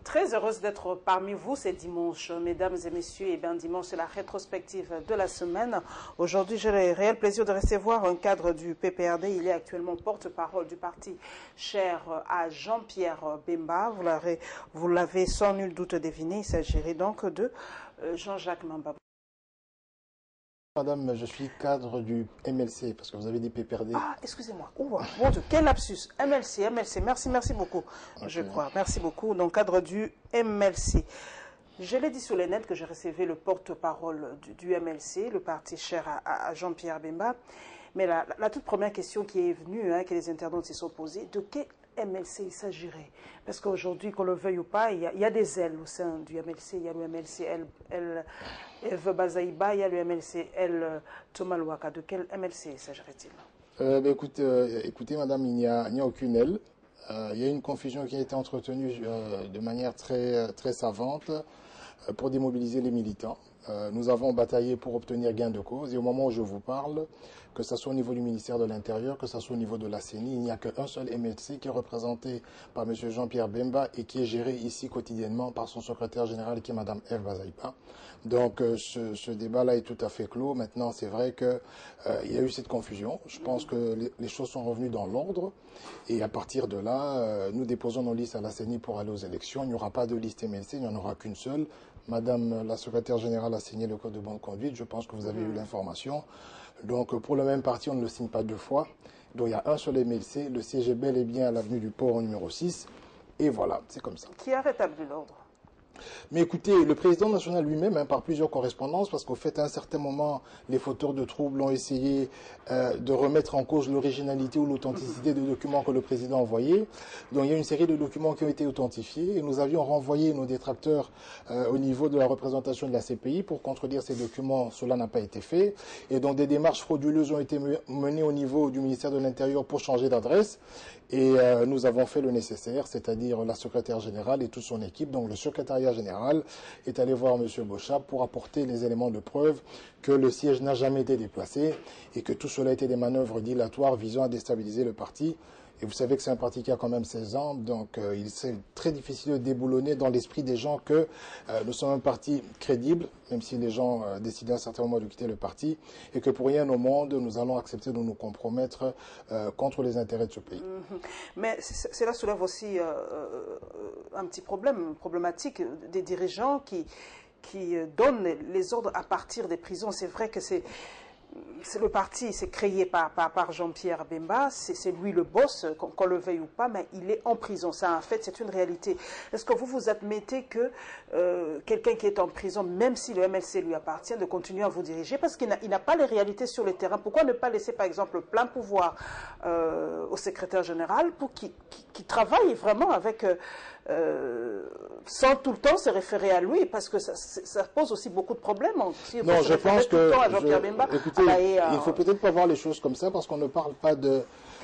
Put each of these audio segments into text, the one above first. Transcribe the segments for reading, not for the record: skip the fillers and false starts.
Très heureuse d'être parmi vous, c'est dimanche, mesdames et messieurs. Et bien dimanche, c'est la rétrospective de la semaine. Aujourd'hui, j'ai le réel plaisir de recevoir un cadre du PPRD. Il est actuellement porte-parole du parti cher à Jean-Pierre Bemba. Vous l'avez sans nul doute deviné. Il s'agirait donc de Jean-Jacques Mamba. Madame, je suis cadre du MLC, parce que vous avez dit PPRD. Ah, excusez-moi. Oh, mon Dieu, quel lapsus. MLC. Merci beaucoup, okay. Je crois. Merci beaucoup. Donc, cadre du MLC. Je l'ai dit sur les nets que j'ai recevé le porte-parole du MLC, le parti cher à Jean-Pierre Bemba. Mais la toute première question qui est venue, que les internautes s'y sont posés, de quel MLC il s'agirait? Parce qu'aujourd'hui, qu'on le veuille ou pas, il y a des ailes au sein du MLC. Il y a le MLC Eve Bazaïba, il y a le MLC Thomas Louaka. De quel MLC s'agirait-il? Écoutez, madame, il n'y a aucune aile. Il y a une confusion qui a été entretenue de manière très savante pour démobiliser les militants. Nous avons bataillé pour obtenir gain de cause et au moment où je vous parle, que ce soit au niveau du ministère de l'Intérieur, que ce soit au niveau de la CENI, il n'y a qu'un seul MLC qui est représenté par M. Jean-Pierre Bemba et qui est géré ici quotidiennement par son secrétaire général qui est Mme Eve Bazaïba. Donc ce débat-là est tout à fait clos. Maintenant, c'est vrai qu'il y a eu cette confusion. Je pense que les choses sont revenues dans l'ordre et à partir de là, nous déposons nos listes à la CENI pour aller aux élections. Il n'y aura pas de liste MLC, il n'y en aura qu'une seule. Madame la secrétaire générale a signé le code de bonne conduite. Je pense que vous avez eu l'information. Donc, pour le même parti, on ne le signe pas deux fois. Donc, il y a un seul MLC. Le siège est bel et bien à l'avenue du Port, au numéro 6. Et voilà, c'est comme ça. Qui a rétabli l'ordre? Mais écoutez, le président national lui-même, par plusieurs correspondances, parce qu'au fait, à un certain moment, les fauteurs de troubles ont essayé de remettre en cause l'originalité ou l'authenticité des documents que le président a envoyés. Donc il y a une série de documents qui ont été authentifiés et nous avions renvoyé nos détracteurs au niveau de la représentation de la CPI pour contredire ces documents. Cela n'a pas été fait. Et donc des démarches frauduleuses ont été menées au niveau du ministère de l'Intérieur pour changer d'adresse. Et nous avons fait le nécessaire, c'est-à-dire la secrétaire générale et toute son équipe. Donc le secrétariat général est allé voir M. Bochap pour apporter les éléments de preuve que le siège n'a jamais été déplacé et que tout cela était des manœuvres dilatoires visant à déstabiliser le parti. Et vous savez que c'est un parti qui a quand même 16 ans, donc il est très difficile de déboulonner dans l'esprit des gens que nous sommes un parti crédible, même si les gens décident à un certain moment de quitter le parti, et que pour rien au monde, nous allons accepter de nous compromettre contre les intérêts de ce pays. Mais cela soulève aussi un petit problème, une problématique des dirigeants qui donnent les ordres à partir des prisons. C'est vrai que c'est le parti, c'est créé par Jean-Pierre Bemba, c'est lui le boss, qu'on le veuille ou pas, mais il est en prison. Ça, en fait, c'est une réalité. Est-ce que vous admettez que quelqu'un qui est en prison, même si le MLC lui appartient, de continuer à vous diriger, parce qu'il n'a pas les réalités sur le terrain? Pourquoi ne pas laisser, par exemple, le plein pouvoir au secrétaire général pour qu'il travaille vraiment avec... sans tout le temps se référer à lui, parce que ça pose aussi beaucoup de problèmes. Si non, je pense que... Écoutez, il faut peut-être pas voir les choses comme ça, parce qu'on ne parle pas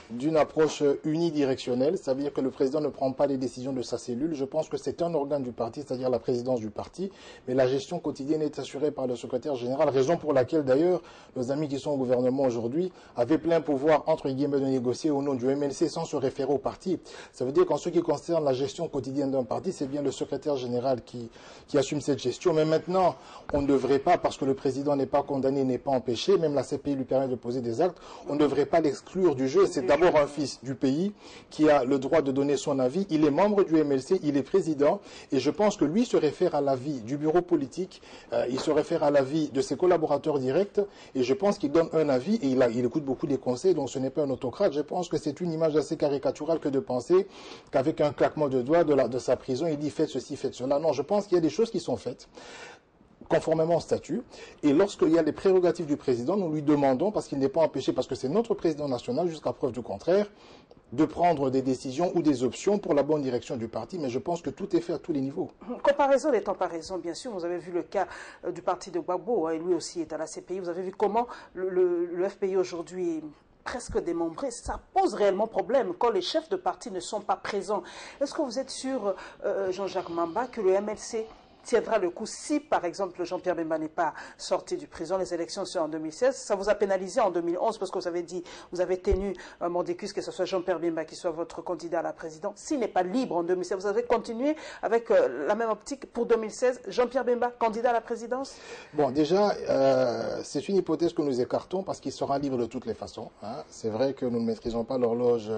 d'une approche unidirectionnelle, ça veut dire que le président ne prend pas les décisions de sa cellule. Je pense que c'est un organe du parti, c'est-à-dire la présidence du parti, mais la gestion quotidienne est assurée par le secrétaire général, raison pour laquelle d'ailleurs nos amis qui sont au gouvernement aujourd'hui avaient plein pouvoir entre guillemets de négocier au nom du MLC sans se référer au parti. Ça veut dire qu'en ce qui concerne la gestion quotidienne d'un parti, c'est bien le secrétaire général qui assume cette gestion. Mais maintenant, on ne devrait pas, parce que le président n'est pas condamné, n'est pas empêché, même la CPI lui permet de poser des actes, on ne devrait pas l'exclure du jeu. C'est d'abord un fils du pays qui a le droit de donner son avis. Il est membre du MLC, il est président, et je pense que lui se réfère à l'avis du bureau politique, il se réfère à l'avis de ses collaborateurs directs, et je pense qu'il donne un avis, et il écoute beaucoup des conseils, donc ce n'est pas un autocrate. Je pense que c'est une image assez caricaturale que de penser qu'avec un claquement de doigts de sa prison, il dit faites ceci, faites cela. Non, je pense qu'il y a des choses qui sont faites. conformément au statut. Et lorsqu'il y a les prérogatives du président, nous lui demandons, parce qu'il n'est pas empêché, parce que c'est notre président national, jusqu'à preuve du contraire, de prendre des décisions ou des options pour la bonne direction du parti. Mais je pense que tout est fait à tous les niveaux. Comparaison n'étant pas raison, bien sûr. Vous avez vu le cas du parti de Gbagbo, et lui aussi est à la CPI. Vous avez vu comment le FPI aujourd'hui est presque démembré. Ça pose réellement problème quand les chefs de parti ne sont pas présents. Est-ce que vous êtes sûr, Jean-Jacques Mamba, que le MLC tiendra le coup si, par exemple, Jean-Pierre Bemba n'est pas sorti du prison? Les élections sont en 2016. Ça vous a pénalisé en 2011 parce que vous avez dit, vous avez tenu un mordicus que ce soit Jean-Pierre Bemba qui soit votre candidat à la présidence. S'il n'est pas libre en 2016, vous avez continué avec la même optique pour 2016. Jean-Pierre Bemba, candidat à la présidence? Bon, déjà, c'est une hypothèse que nous écartons parce qu'il sera libre de toutes les façons. Hein. C'est vrai que nous ne maîtrisons pas l'horloge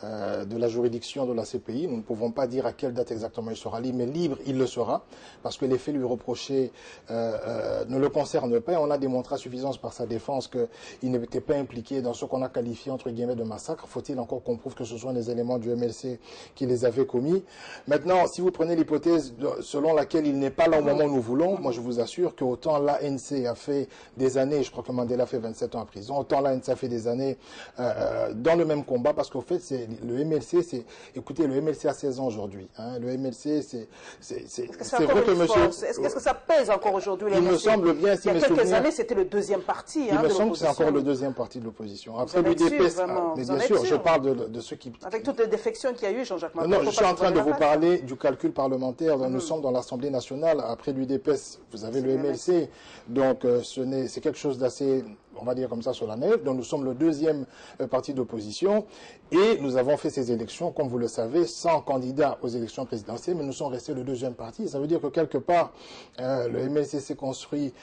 de la juridiction de la CPI. Nous ne pouvons pas dire à quelle date exactement il sera libre, mais libre, il le sera, parce que les faits lui reprochés ne le concernent pas. Et on a démontré à suffisance par sa défense qu'il n'était pas impliqué dans ce qu'on a qualifié, entre guillemets, de massacre. Faut-il encore qu'on prouve que ce sont des éléments du MLC qui les avaient commis? Maintenant, si vous prenez l'hypothèse selon laquelle il n'est pas là au moment où nous voulons, moi je vous assure qu'autant l'ANC a fait des années, je crois que Mandela a fait 27 ans en prison, autant l'ANC a fait des années dans le même combat, parce qu'au fait, c'est le MLC, écoutez, le MLC a 16 ans aujourd'hui. Hein, le MLC, c'est vrai que monsieur... Est-ce que ça pèse encore aujourd'hui? Il me semble bien, si il y a quelques années, c'était le deuxième parti. Il me semble que c'est encore le deuxième parti de l'opposition. Après l'UDPS, mais bien sûr, je parle de ceux qui... Avec toutes les défections qu'il y a eu, Jean-Jacques Mamba. Non, je suis en train de vous parler du calcul parlementaire. Nous sommes dans l'Assemblée nationale. Après l'UDPS, vous avez le MLC. Donc, c'est quelque chose d'assez, on va dire comme ça, solennel. Donc, nous sommes le deuxième parti d'opposition. Et nous avons fait ces élections, comme vous le savez, sans candidat aux élections présidentielles, mais nous sommes restés le deuxième parti. Ça veut dire que quelque part, le MLC s'est construit,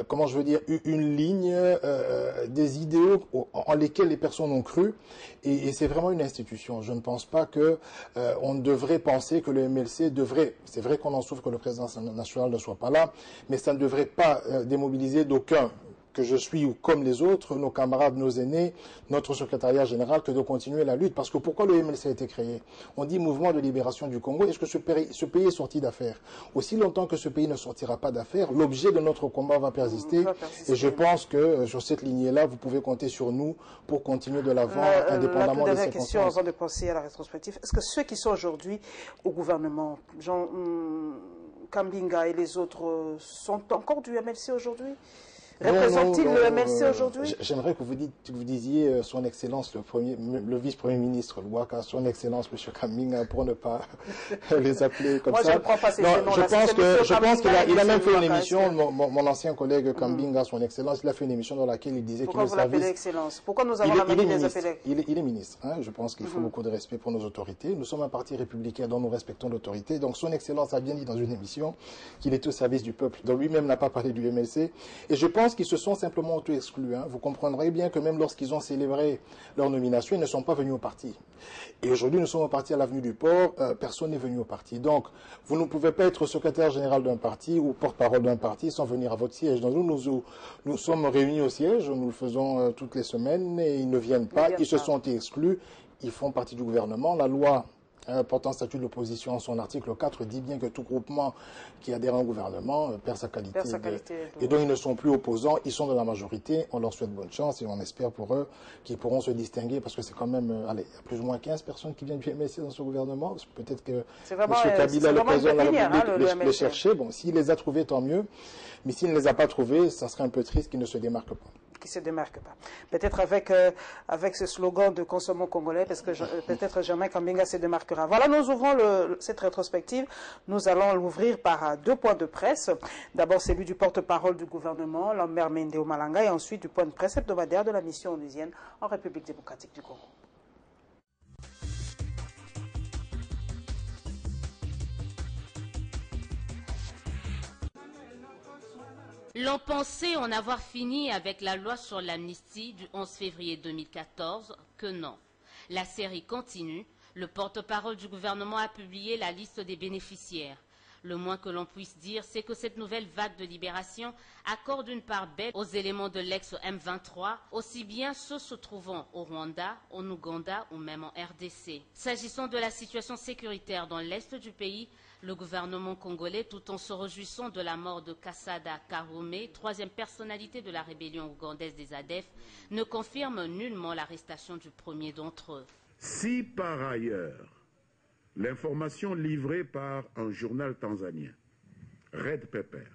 comment je veux dire, une ligne, des idéaux en lesquels les personnes ont cru. Et c'est vraiment une institution. Je ne pense pas que on devrait penser que le MLC devrait, c'est vrai qu'on en souffre que le président national ne soit pas là, mais ça ne devrait pas démobiliser d'aucun, que je suis ou comme les autres, nos camarades, nos aînés, notre secrétariat général, que de continuer la lutte. Parce que pourquoi le MLC a été créé? On dit mouvement de libération du Congo. Est-ce que ce pays est sorti d'affaires? Aussi longtemps que ce pays ne sortira pas d'affaires, l'objet de notre combat va persister. Et je pense que sur cette lignée-là, vous pouvez compter sur nous pour continuer de l'avant, indépendamment des circonstances. Question avant de passer à la rétrospective. Est-ce que ceux qui sont aujourd'hui au gouvernement, Jean Kambinga et les autres, sont encore du MLC aujourd'hui? Représente-t-il le MLC aujourd'hui? J'aimerais que vous disiez son Excellence le vice-premier ministre Louaka, son Excellence M. Kambinga, pour ne pas les appeler comme ça. Moi, je ne prends pas ces noms. Je pense qu'il a même fait une émission, mon ancien collègue Kambinga, son Excellence, il a fait une émission dans laquelle il disait qu'il est service... Pourquoi vous l'appelez Excellence? Pourquoi nous avons la manie de les appeler? Il est ministre. Hein, je pense qu'il faut beaucoup de respect pour nos autorités. Nous sommes un parti républicain dont nous respectons l'autorité. Donc son Excellence a bien dit dans une émission qu'il est au service du peuple. Donc lui-même n'a pas parlé du MLC. Et je pense qu'ils se sont simplement auto-exclus. Hein. Vous comprendrez bien que même lorsqu'ils ont célébré leur nomination, ils ne sont pas venus au parti. Et aujourd'hui, nous sommes au parti à l'avenue du Port, personne n'est venu au parti. Donc, vous ne pouvez pas être secrétaire général d'un parti ou porte-parole d'un parti sans venir à votre siège. Donc, nous sommes réunis au siège, nous le faisons toutes les semaines et ils ne viennent pas, ils se sont exclus, ils font partie du gouvernement. La loi portant statut de l'opposition, son article 4 dit bien que tout groupement qui adhère à un gouvernement perd sa qualité. Et donc ils ne sont plus opposants, ils sont de la majorité, on leur souhaite bonne chance et on espère pour eux qu'ils pourront se distinguer parce que c'est quand même, allez, il y a plus ou moins 15 personnes qui viennent du MLC dans ce gouvernement. Peut-être que M. Kabila, le président de la République, les cherchait. Bon, s'il les a trouvés, tant mieux. Mais s'il ne les a pas trouvés, ça serait un peu triste qu'ils ne se démarquent pas. Qui se démarque pas. Peut-être avec ce slogan de consommons congolais, parce que peut-être jamais Kambinga se démarquera. Voilà, nous ouvrons cette rétrospective. Nous allons l'ouvrir par deux points de presse. D'abord celui du porte-parole du gouvernement, Lambert Mende Malanga, et ensuite du point de presse hebdomadaire de la mission onusienne en République démocratique du Congo. L'on pensait en avoir fini avec la loi sur l'amnistie du 11 février 2014, que non. La série continue. Le porte-parole du gouvernement a publié la liste des bénéficiaires. Le moins que l'on puisse dire, c'est que cette nouvelle vague de libération accorde une part belle aux éléments de l'ex-M23, aussi bien ceux se trouvant au Rwanda, en Ouganda ou même en RDC. S'agissant de la situation sécuritaire dans l'est du pays, le gouvernement congolais, tout en se réjouissant de la mort de Kassada Karume, troisième personnalité de la rébellion ougandaise des ADF, ne confirme nullement l'arrestation du premier d'entre eux. Si par ailleurs, l'information livrée par un journal tanzanien, Red Pepper,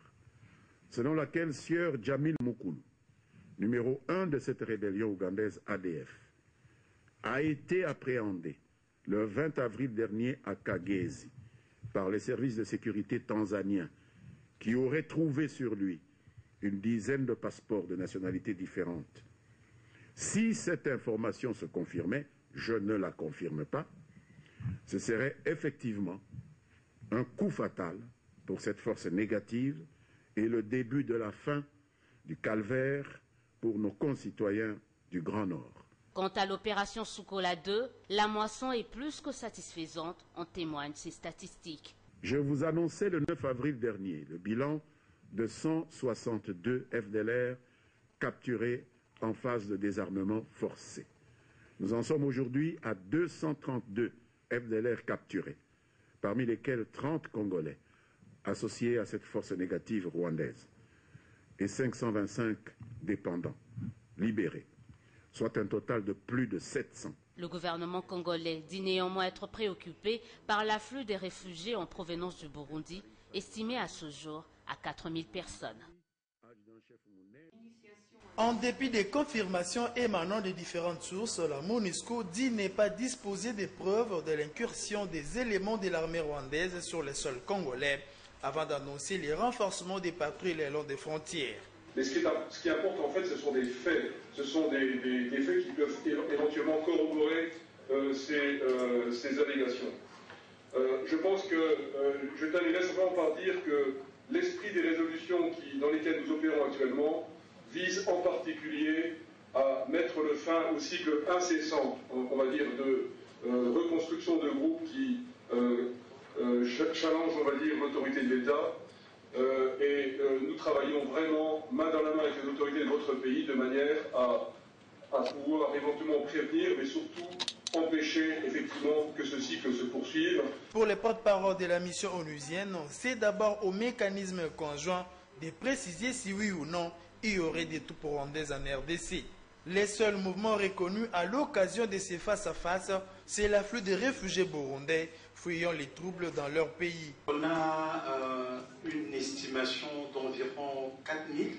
selon laquelle Sieur Jamil Mukulu, numéro 1 de cette rébellion ougandaise ADF, a été appréhendé le 20 avril dernier à Kagezi par les services de sécurité tanzaniens qui auraient trouvé sur lui une dizaine de passeports de nationalités différentes. Si cette information se confirmait, je ne la confirme pas, ce serait effectivement un coup fatal pour cette force négative et le début de la fin du calvaire pour nos concitoyens du Grand Nord. Quant à l'opération Soukola 2, la moisson est plus que satisfaisante, en témoignent ces statistiques. Je vous annonçais le 9 avril dernier le bilan de 162 FDLR capturés en phase de désarmement forcé. Nous en sommes aujourd'hui à 232 FDLR capturés, parmi lesquels 30 Congolais associés à cette force négative rwandaise et 525 dépendants libérés, soit un total de plus de 700. Le gouvernement congolais dit néanmoins être préoccupé par l'afflux des réfugiés en provenance du Burundi, estimé à ce jour à 4000 personnes. En dépit des confirmations émanant de différentes sources, la MONUSCO dit ne pas disposer des preuves de l'incursion des éléments de l'armée rwandaise sur le sol congolais, avant d'annoncer les renforcements des patrouilles le long des frontières. Mais ce qui importe en fait, ce sont des faits. Ce sont des faits qui peuvent éventuellement corroborer ces allégations. Je pense que je terminerai simplement par dire que l'esprit des résolutions dans lesquelles nous opérons actuellement vise en particulier à mettre le fin au cycle incessant, on va dire, de reconstruction de groupes qui challengent, on va dire, l'autorité de l'État. Nous travaillons vraiment main dans la main avec les autorités de votre pays de manière à pouvoir éventuellement prévenir, mais surtout empêcher effectivement que ce cycle se poursuive. Pour les porte-parole de la mission onusienne, c'est d'abord au mécanisme conjoint de préciser si oui ou non il y aurait des troupes rwandaises en RDC. Les seuls mouvements reconnus à l'occasion de ces face-à-face, c'est l'afflux des réfugiés burundais fuyant les troubles dans leur pays. On a une estimation d'environ 4000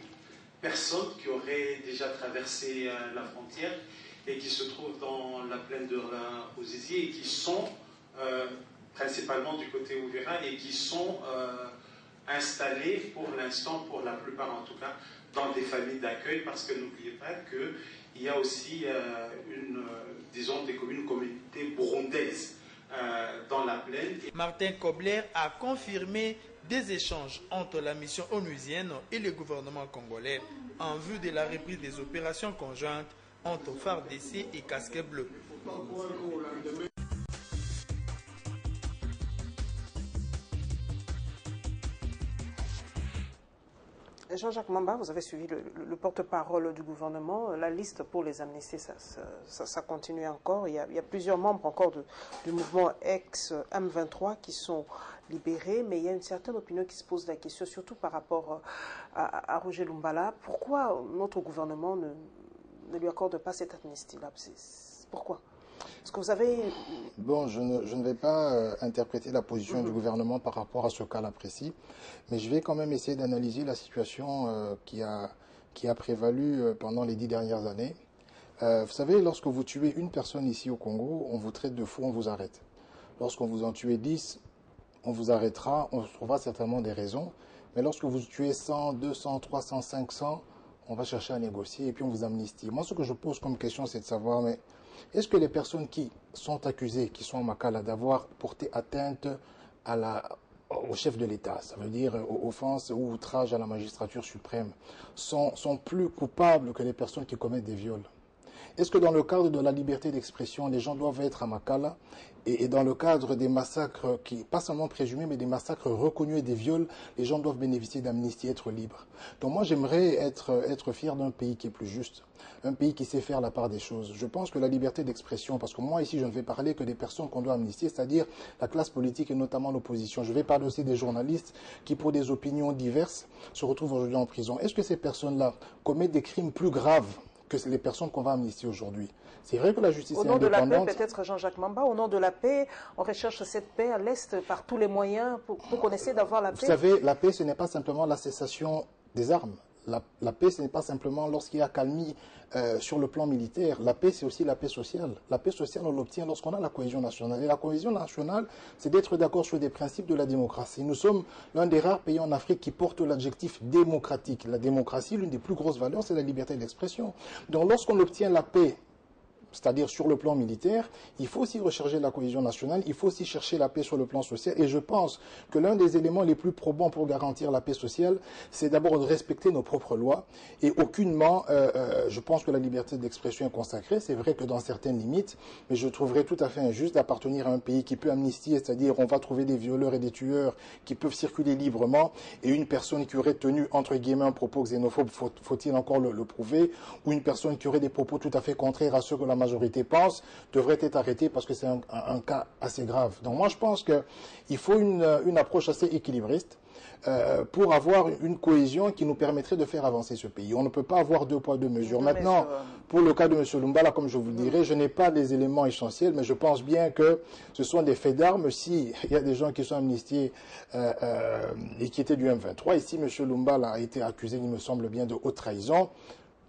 personnes qui auraient déjà traversé la frontière et qui se trouvent dans la plaine de la Ruzizi et qui sont principalement du côté Uvira et qui sont installés pour l'instant, pour la plupart en tout cas, dans des familles d'accueil, parce que n'oubliez pas qu'il y a aussi disons, des communautés burundaises dans la plaine. Martin Kobler a confirmé des échanges entre la mission onusienne et le gouvernement congolais en vue de la reprise des opérations conjointes entre FARDC et Casquet Bleu. Jean-Jacques Mamba, vous avez suivi le porte-parole du gouvernement. La liste pour les amnisties, ça continue encore. Il y a plusieurs membres encore du mouvement ex-M23 qui sont libérés, mais il y a une certaine opinion qui se pose la question, surtout par rapport à Roger Lumbala. Pourquoi notre gouvernement ne lui accorde pas cette amnistie-là? Pourquoi? Est-ce que vous avez... Bon, je ne vais pas interpréter la position du gouvernement par rapport à ce cas-là précis, mais je vais quand même essayer d'analyser la situation qui a prévalu pendant les 10 dernières années. Vous savez, lorsque vous tuez une personne ici au Congo, on vous traite de fou, on vous arrête. Lorsqu'on vous en tue 10, on vous arrêtera, on trouvera certainement des raisons, mais lorsque vous tuez 100, 200, 300, 500, on va chercher à négocier et puis on vous amnistie. Moi, ce que je pose comme question, c'est de savoir, mais est-ce que les personnes qui sont accusées, qui sont en Makala, d'avoir porté atteinte au chef de l'État, ça veut dire offense ou outrage à la magistrature suprême, sont plus coupables que les personnes qui commettent des viols? Est-ce que dans le cadre de la liberté d'expression, les gens doivent être à Makala et dans le cadre des massacres, pas seulement présumés, mais des massacres reconnus et des viols, les gens doivent bénéficier d'amnistie et être libres. Donc moi, j'aimerais être fier d'un pays qui est plus juste, un pays qui sait faire la part des choses. Je pense que la liberté d'expression, parce que moi ici, je ne vais parler que des personnes qu'on doit amnistier, c'est-à-dire la classe politique et notamment l'opposition. Je vais parler aussi des journalistes qui, pour des opinions diverses, se retrouvent aujourd'hui en prison. Est-ce que ces personnes-là commettent des crimes plus graves que les personnes qu'on va amnistier aujourd'hui? C'est vrai que la justice est indépendante. Au nom de la paix, peut-être Jean-Jacques Mamba, au nom de la paix, on recherche cette paix à l'Est par tous les moyens pour qu'on essaie d'avoir la paix. Vous savez, la paix, ce n'est pas simplement la cessation des armes. La paix, ce n'est pas simplement lorsqu'il y a accalmie sur le plan militaire. La paix, c'est aussi la paix sociale. La paix sociale, on l'obtient lorsqu'on a la cohésion nationale. Et la cohésion nationale, c'est d'être d'accord sur des principes de la démocratie. Nous sommes l'un des rares pays en Afrique qui porte l'adjectif démocratique. La démocratie, l'une des plus grosses valeurs, c'est la liberté d'expression. Donc lorsqu'on obtient la paix, c'est-à-dire sur le plan militaire, il faut aussi rechercher la cohésion nationale, il faut aussi chercher la paix sur le plan social. Et je pense que l'un des éléments les plus probants pour garantir la paix sociale, c'est d'abord de respecter nos propres lois. Et aucunement, je pense que la liberté d'expression est consacrée. C'est vrai que dans certaines limites, mais je trouverais tout à fait injuste d'appartenir à un pays qui peut amnistier, c'est-à-dire on va trouver des violeurs et des tueurs qui peuvent circuler librement, et une personne qui aurait tenu, entre guillemets, un propos xénophobe, faut-il encore le prouver, ou une personne qui aurait des propos tout à fait contraires à ceux que la majorité pense, devrait être arrêtée parce que c'est un cas assez grave. Donc moi, je pense qu'il faut une approche assez équilibriste pour avoir une cohésion qui nous permettrait de faire avancer ce pays. On ne peut pas avoir deux poids, deux mesures. Maintenant, pour le cas de M. Lumbala, comme je vous le dirai, je n'ai pas les éléments essentiels, mais je pense bien que ce sont des faits d'armes. S'il y a des gens qui sont amnistiés et qui étaient du M23, et si M. Lumbala a été accusé, il me semble bien, de haute trahison,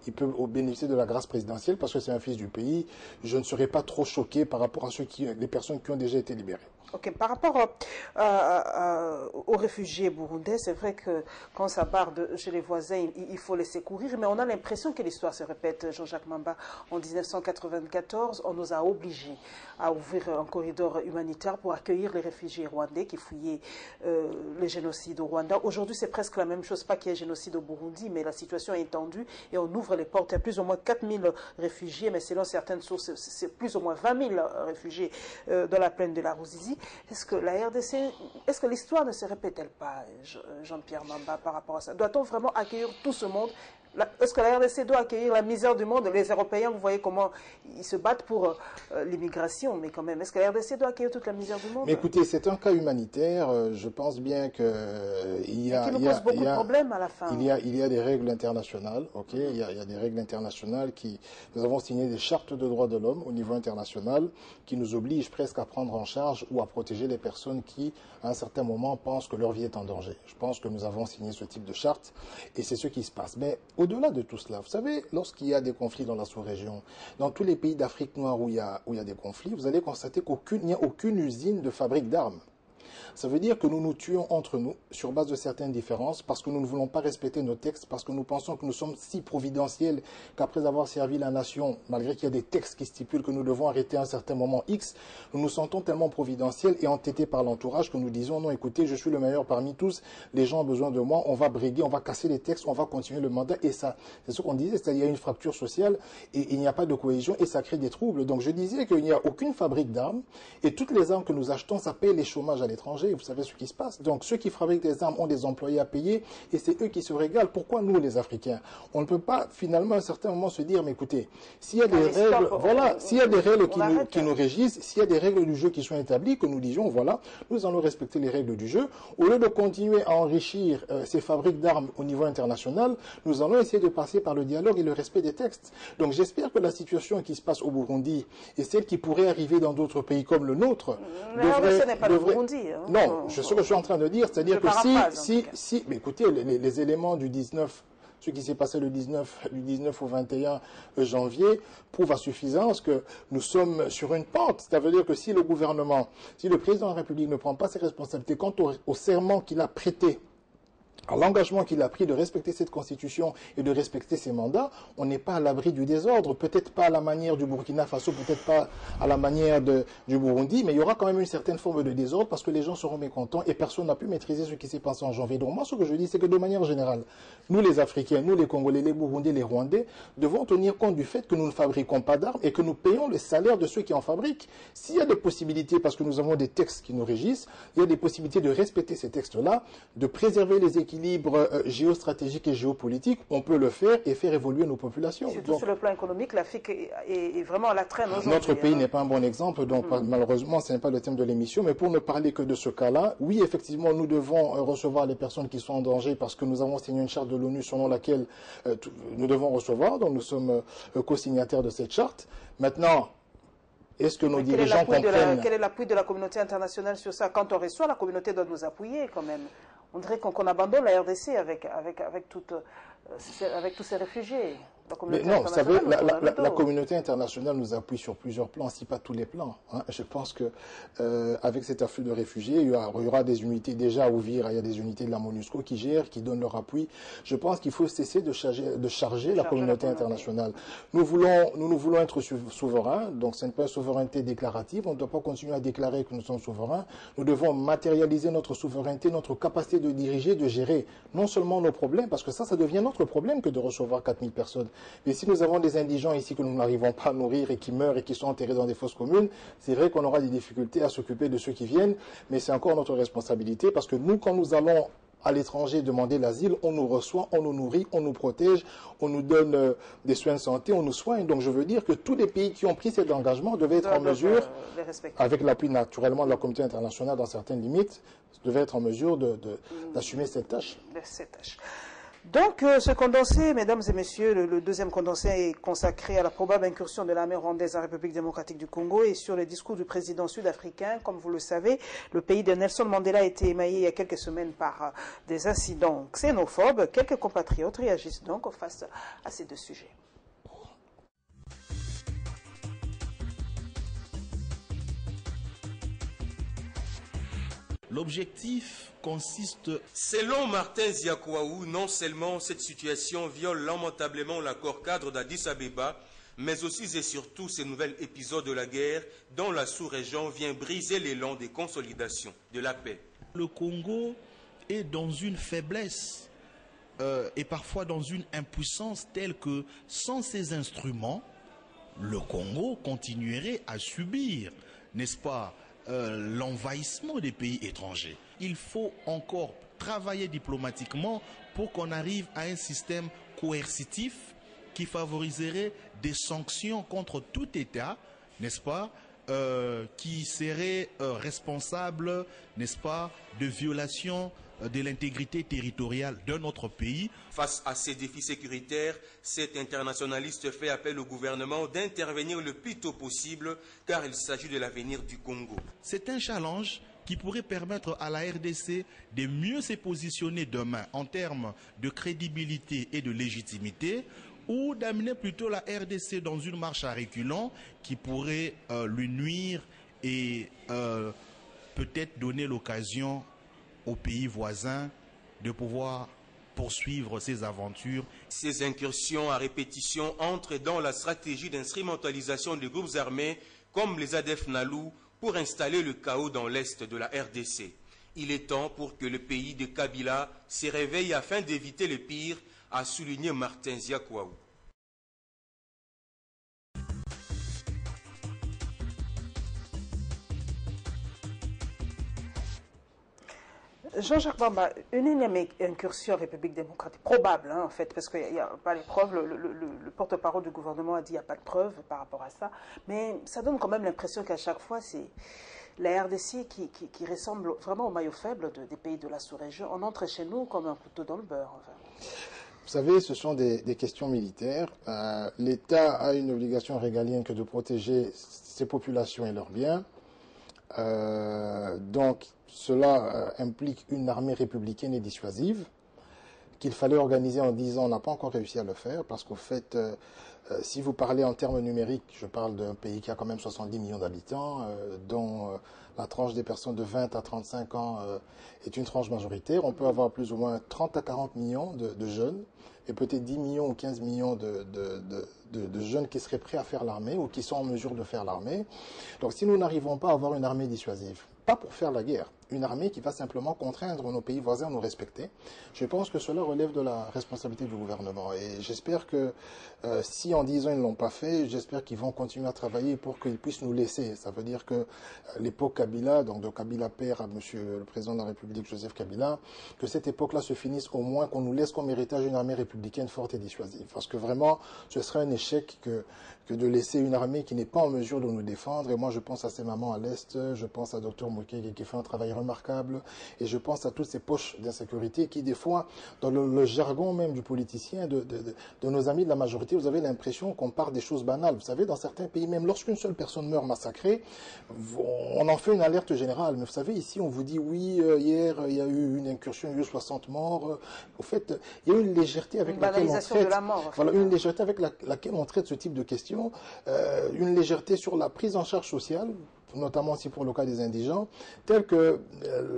il peut bénéficier de la grâce présidentielle parce que c'est un fils du pays. Je ne serais pas trop choqué par rapport à les personnes qui ont déjà été libérées. Ok, par rapport aux réfugiés burundais, c'est vrai que quand ça barre chez les voisins, il faut laisser courir, mais on a l'impression que l'histoire se répète. Jean-Jacques Mamba, en 1994, on nous a obligés à ouvrir un corridor humanitaire pour accueillir les réfugiés rwandais qui fouillaient le génocide au Rwanda. Aujourd'hui, c'est presque la même chose, pas qu'il y ait génocide au Burundi, mais la situation est tendue et on ouvre les portes. Il y a plus ou moins 4000 réfugiés, mais selon certaines sources, c'est plus ou moins 20 000 réfugiés dans la plaine de la Ruzizi. Est-ce que la RDC, est-ce que l'histoire ne se répète-t-elle pas, Jean-Pierre Mamba, par rapport à ça? Doit-on vraiment accueillir tout ce monde? Est-ce que la RDC doit accueillir la misère du monde? Les Européens, vous voyez comment ils se battent pour l'immigration, mais quand même, est-ce que la RDC doit accueillir toute la misère du monde? Mais écoutez, c'est un cas humanitaire. Je pense bien qu'il y a... qui nous pose beaucoup de problèmes à la fin. Il y a des règles internationales, ok? Il y a des règles internationales nous avons signé des chartes de droits de l'homme au niveau international qui nous obligent presque à prendre en charge ou à protéger les personnes qui, à un certain moment, pensent que leur vie est en danger. Je pense que nous avons signé ce type de charte et c'est ce qui se passe. Mais au-delà de tout cela, vous savez, lorsqu'il y a des conflits dans la sous-région, dans tous les pays d'Afrique noire où il y a des conflits, vous allez constater qu'il n'y a aucune usine de fabrique d'armes. Ça veut dire que nous nous tuons entre nous sur base de certaines différences parce que nous ne voulons pas respecter nos textes, parce que nous pensons que nous sommes si providentiels qu'après avoir servi la nation, malgré qu'il y a des textes qui stipulent que nous devons arrêter à un certain moment X, nous nous sentons tellement providentiels et entêtés par l'entourage que nous disons non, écoutez, je suis le meilleur parmi tous, les gens ont besoin de moi, on va briguer, on va casser les textes, on va continuer le mandat et ça, c'est ce qu'on disait, c'est-à-dire qu'il y a une fracture sociale et il n'y a pas de cohésion et ça crée des troubles. Donc je disais qu'il n'y a aucune fabrique d'armes et toutes les armes que nous achetons, ça paye les chômages à l'étranger. Vous savez ce qui se passe. Donc ceux qui fabriquent des armes ont des employés à payer et c'est eux qui se régalent. Pourquoi nous, les Africains? On ne peut pas finalement à un certain moment se dire, mais écoutez, s'il y a des règles, voilà, s'il y a des règles qui nous régissent, s'il y a des règles du jeu qui sont établies, que nous disions, voilà, nous allons respecter les règles du jeu. Au lieu de continuer à enrichir ces fabriques d'armes au niveau international, nous allons essayer de passer par le dialogue et le respect des textes. Donc j'espère que la situation qui se passe au Burundi et celle qui pourrait arriver dans d'autres pays comme le nôtre ce n'est pas le Burundi. Hein. Non, ce que je suis en train de dire, c'est-à-dire que si mais écoutez, les éléments du 19, ce qui s'est passé du 19 au 21 janvier, prouve à suffisance que nous sommes sur une pente. Ça veut dire que si le gouvernement, si le président de la République ne prend pas ses responsabilités quant au serment qu'il a prêté l'engagement qu'il a pris de respecter cette constitution et de respecter ses mandats, on n'est pas à l'abri du désordre, peut-être pas à la manière du Burkina Faso, peut-être pas à la manière du Burundi, mais il y aura quand même une certaine forme de désordre parce que les gens seront mécontents et personne n'a pu maîtriser ce qui s'est passé en janvier. Donc moi, ce que je dis, c'est que de manière générale, nous les Africains, nous les Congolais, les Burundais, les Rwandais, devons tenir compte du fait que nous ne fabriquons pas d'armes et que nous payons le salaire de ceux qui en fabriquent. S'il y a des possibilités, parce que nous avons des textes qui nous régissent, il y a des possibilités de respecter ces textes-là, de préserver les équilibres géostratégiques et géopolitiques, on peut le faire et faire évoluer nos populations. Surtout sur le plan économique, l'Afrique est vraiment à la traîne aujourd'hui. Notre pays n'est pas un bon exemple, donc malheureusement, ce n'est pas le thème de l'émission, mais pour ne parler que de ce cas-là, oui, effectivement, nous devons recevoir les personnes qui sont en danger parce que nous avons signé une charte de l'ONU selon laquelle nous devons recevoir, donc nous sommes co-signataires de cette charte. Maintenant, est-ce que nos dirigeants comprennent... Quel est l'appui de la communauté internationale sur ça? Quand on reçoit, la communauté doit nous appuyer quand même. On dirait qu'on abandonne la RDC avec tous ces réfugiés. Mais non, vous savez, la communauté internationale nous appuie sur plusieurs plans, si pas tous les plans. Hein. Je pense que avec cet afflux de réfugiés, il y aura des unités déjà à Ouvira, il y a des unités de la MONUSCO qui gèrent, qui donnent leur appui. Je pense qu'il faut cesser de charger la communauté internationale. Nous voulons être souverains, donc ce n'est pas une souveraineté déclarative. On ne doit pas continuer à déclarer que nous sommes souverains. Nous devons matérialiser notre souveraineté, notre capacité de diriger, de gérer non seulement nos problèmes, parce que ça devient notre problème que de recevoir 4000 personnes. Mais si nous avons des indigents ici que nous n'arrivons pas à nourrir et qui meurent et qui sont enterrés dans des fosses communes, c'est vrai qu'on aura des difficultés à s'occuper de ceux qui viennent, mais c'est encore notre responsabilité parce que nous, quand nous allons à l'étranger demander l'asile, on nous reçoit, on nous nourrit, on nous protège, on nous donne des soins de santé, on nous soigne. Donc je veux dire que tous les pays qui ont pris cet engagement devaient être en mesure, avec l'appui naturellement de la communauté internationale dans certaines limites, devaient être en mesure d'assumer cette tâche. Donc, ce condensé, mesdames et messieurs, le deuxième condensé est consacré à la probable incursion de l'armée rwandaise en République démocratique du Congo et sur le discours du président sud-africain. Comme vous le savez, le pays de Nelson Mandela a été émaillé il y a quelques semaines par des incidents xénophobes. Quelques compatriotes réagissent donc face à ces deux sujets. L'objectif consiste... Selon Martin Ziakouaou, non seulement cette situation viole lamentablement l'accord cadre d'Addis Abeba, mais aussi et surtout ce nouvel épisode de la guerre dont la sous-région vient briser l'élan des consolidations de la paix. Le Congo est dans une faiblesse et parfois dans une impuissance telle que sans ces instruments, le Congo continuerait à subir, n'est-ce pas, l'envahissement des pays étrangers. Il faut encore travailler diplomatiquement pour qu'on arrive à un système coercitif qui favoriserait des sanctions contre tout État, n'est-ce pas, qui serait responsable, n'est-ce pas, de violation de l'intégrité territoriale d'un autre pays. Face à ces défis sécuritaires, cet internationaliste fait appel au gouvernement d'intervenir le plus tôt possible car il s'agit de l'avenir du Congo. C'est un challenge qui pourrait permettre à la RDC de mieux se positionner demain en termes de crédibilité et de légitimité ou d'amener plutôt la RDC dans une marche à reculons qui pourrait lui nuire et peut-être donner l'occasion aux pays voisins de pouvoir poursuivre ses aventures. Ces incursions à répétition entrent dans la stratégie d'instrumentalisation des groupes armés comme les ADF Nalou pour installer le chaos dans l'est de la RDC. Il est temps pour que le pays de Kabila se réveille afin d'éviter le pire, a souligné Martin Ziakouaou. Jean-Jacques Bamba, une énième incursion en République démocratique, probable en fait, parce qu'il n'y a pas les preuves, le porte-parole du gouvernement a dit qu'il n'y a pas de preuves par rapport à ça, mais ça donne quand même l'impression qu'à chaque fois c'est la RDC qui ressemble vraiment au maillot faible des pays de la sous-région. On entre chez nous comme un couteau dans le beurre. Enfin. Vous savez, ce sont des questions militaires. L'État a une obligation régalienne que de protéger ses populations et leurs biens. Donc, cela implique une armée républicaine et dissuasive qu'il fallait organiser en 10 ans, on n'a pas encore réussi à le faire, parce qu'au fait, si vous parlez en termes numériques, je parle d'un pays qui a quand même 70 millions d'habitants, dont la tranche des personnes de 20 à 35 ans est une tranche majoritaire. On peut avoir plus ou moins 30 à 40 millions de jeunes, et peut-être 10 millions ou 15 millions de jeunes qui seraient prêts à faire l'armée ou qui sont en mesure de faire l'armée. Donc si nous n'arrivons pas à avoir une armée dissuasive, pas pour faire la guerre, une armée qui va simplement contraindre nos pays voisins à nous respecter, je pense que cela relève de la responsabilité du gouvernement. Et j'espère que si en 10 ans ils ne l'ont pas fait, j'espère qu'ils vont continuer à travailler pour qu'ils puissent nous laisser. Ça veut dire que l'époque Kabila, donc de Kabila père à monsieur le président de la République Joseph Kabila, que cette époque-là se finisse au moins, qu'on nous laisse comme héritage une armée républicaine forte et dissuasive. Parce que vraiment, ce serait un échec que de laisser une armée qui n'est pas en mesure de nous défendre. Et moi, je pense à ces mamans à l'Est, je pense à Dr Moukege qui fait un travail remarquable, et je pense à toutes ces poches d'insécurité qui, des fois, dans le jargon même du politicien, de nos amis de la majorité, vous avez l'impression qu'on parle des choses banales. Vous savez, dans certains pays, même lorsqu'une seule personne meurt massacrée, on en fait une alerte générale. Mais vous savez, ici, on vous dit, oui, hier, il y a eu une incursion, il y a eu 60 morts. Au fait, il y a une légèreté avec laquelle on traite, de la mort, en fait. Voilà, une légèreté avec laquelle on traite ce type de questions, une légèreté sur la prise en charge sociale, notamment aussi pour le cas des indigents, telle que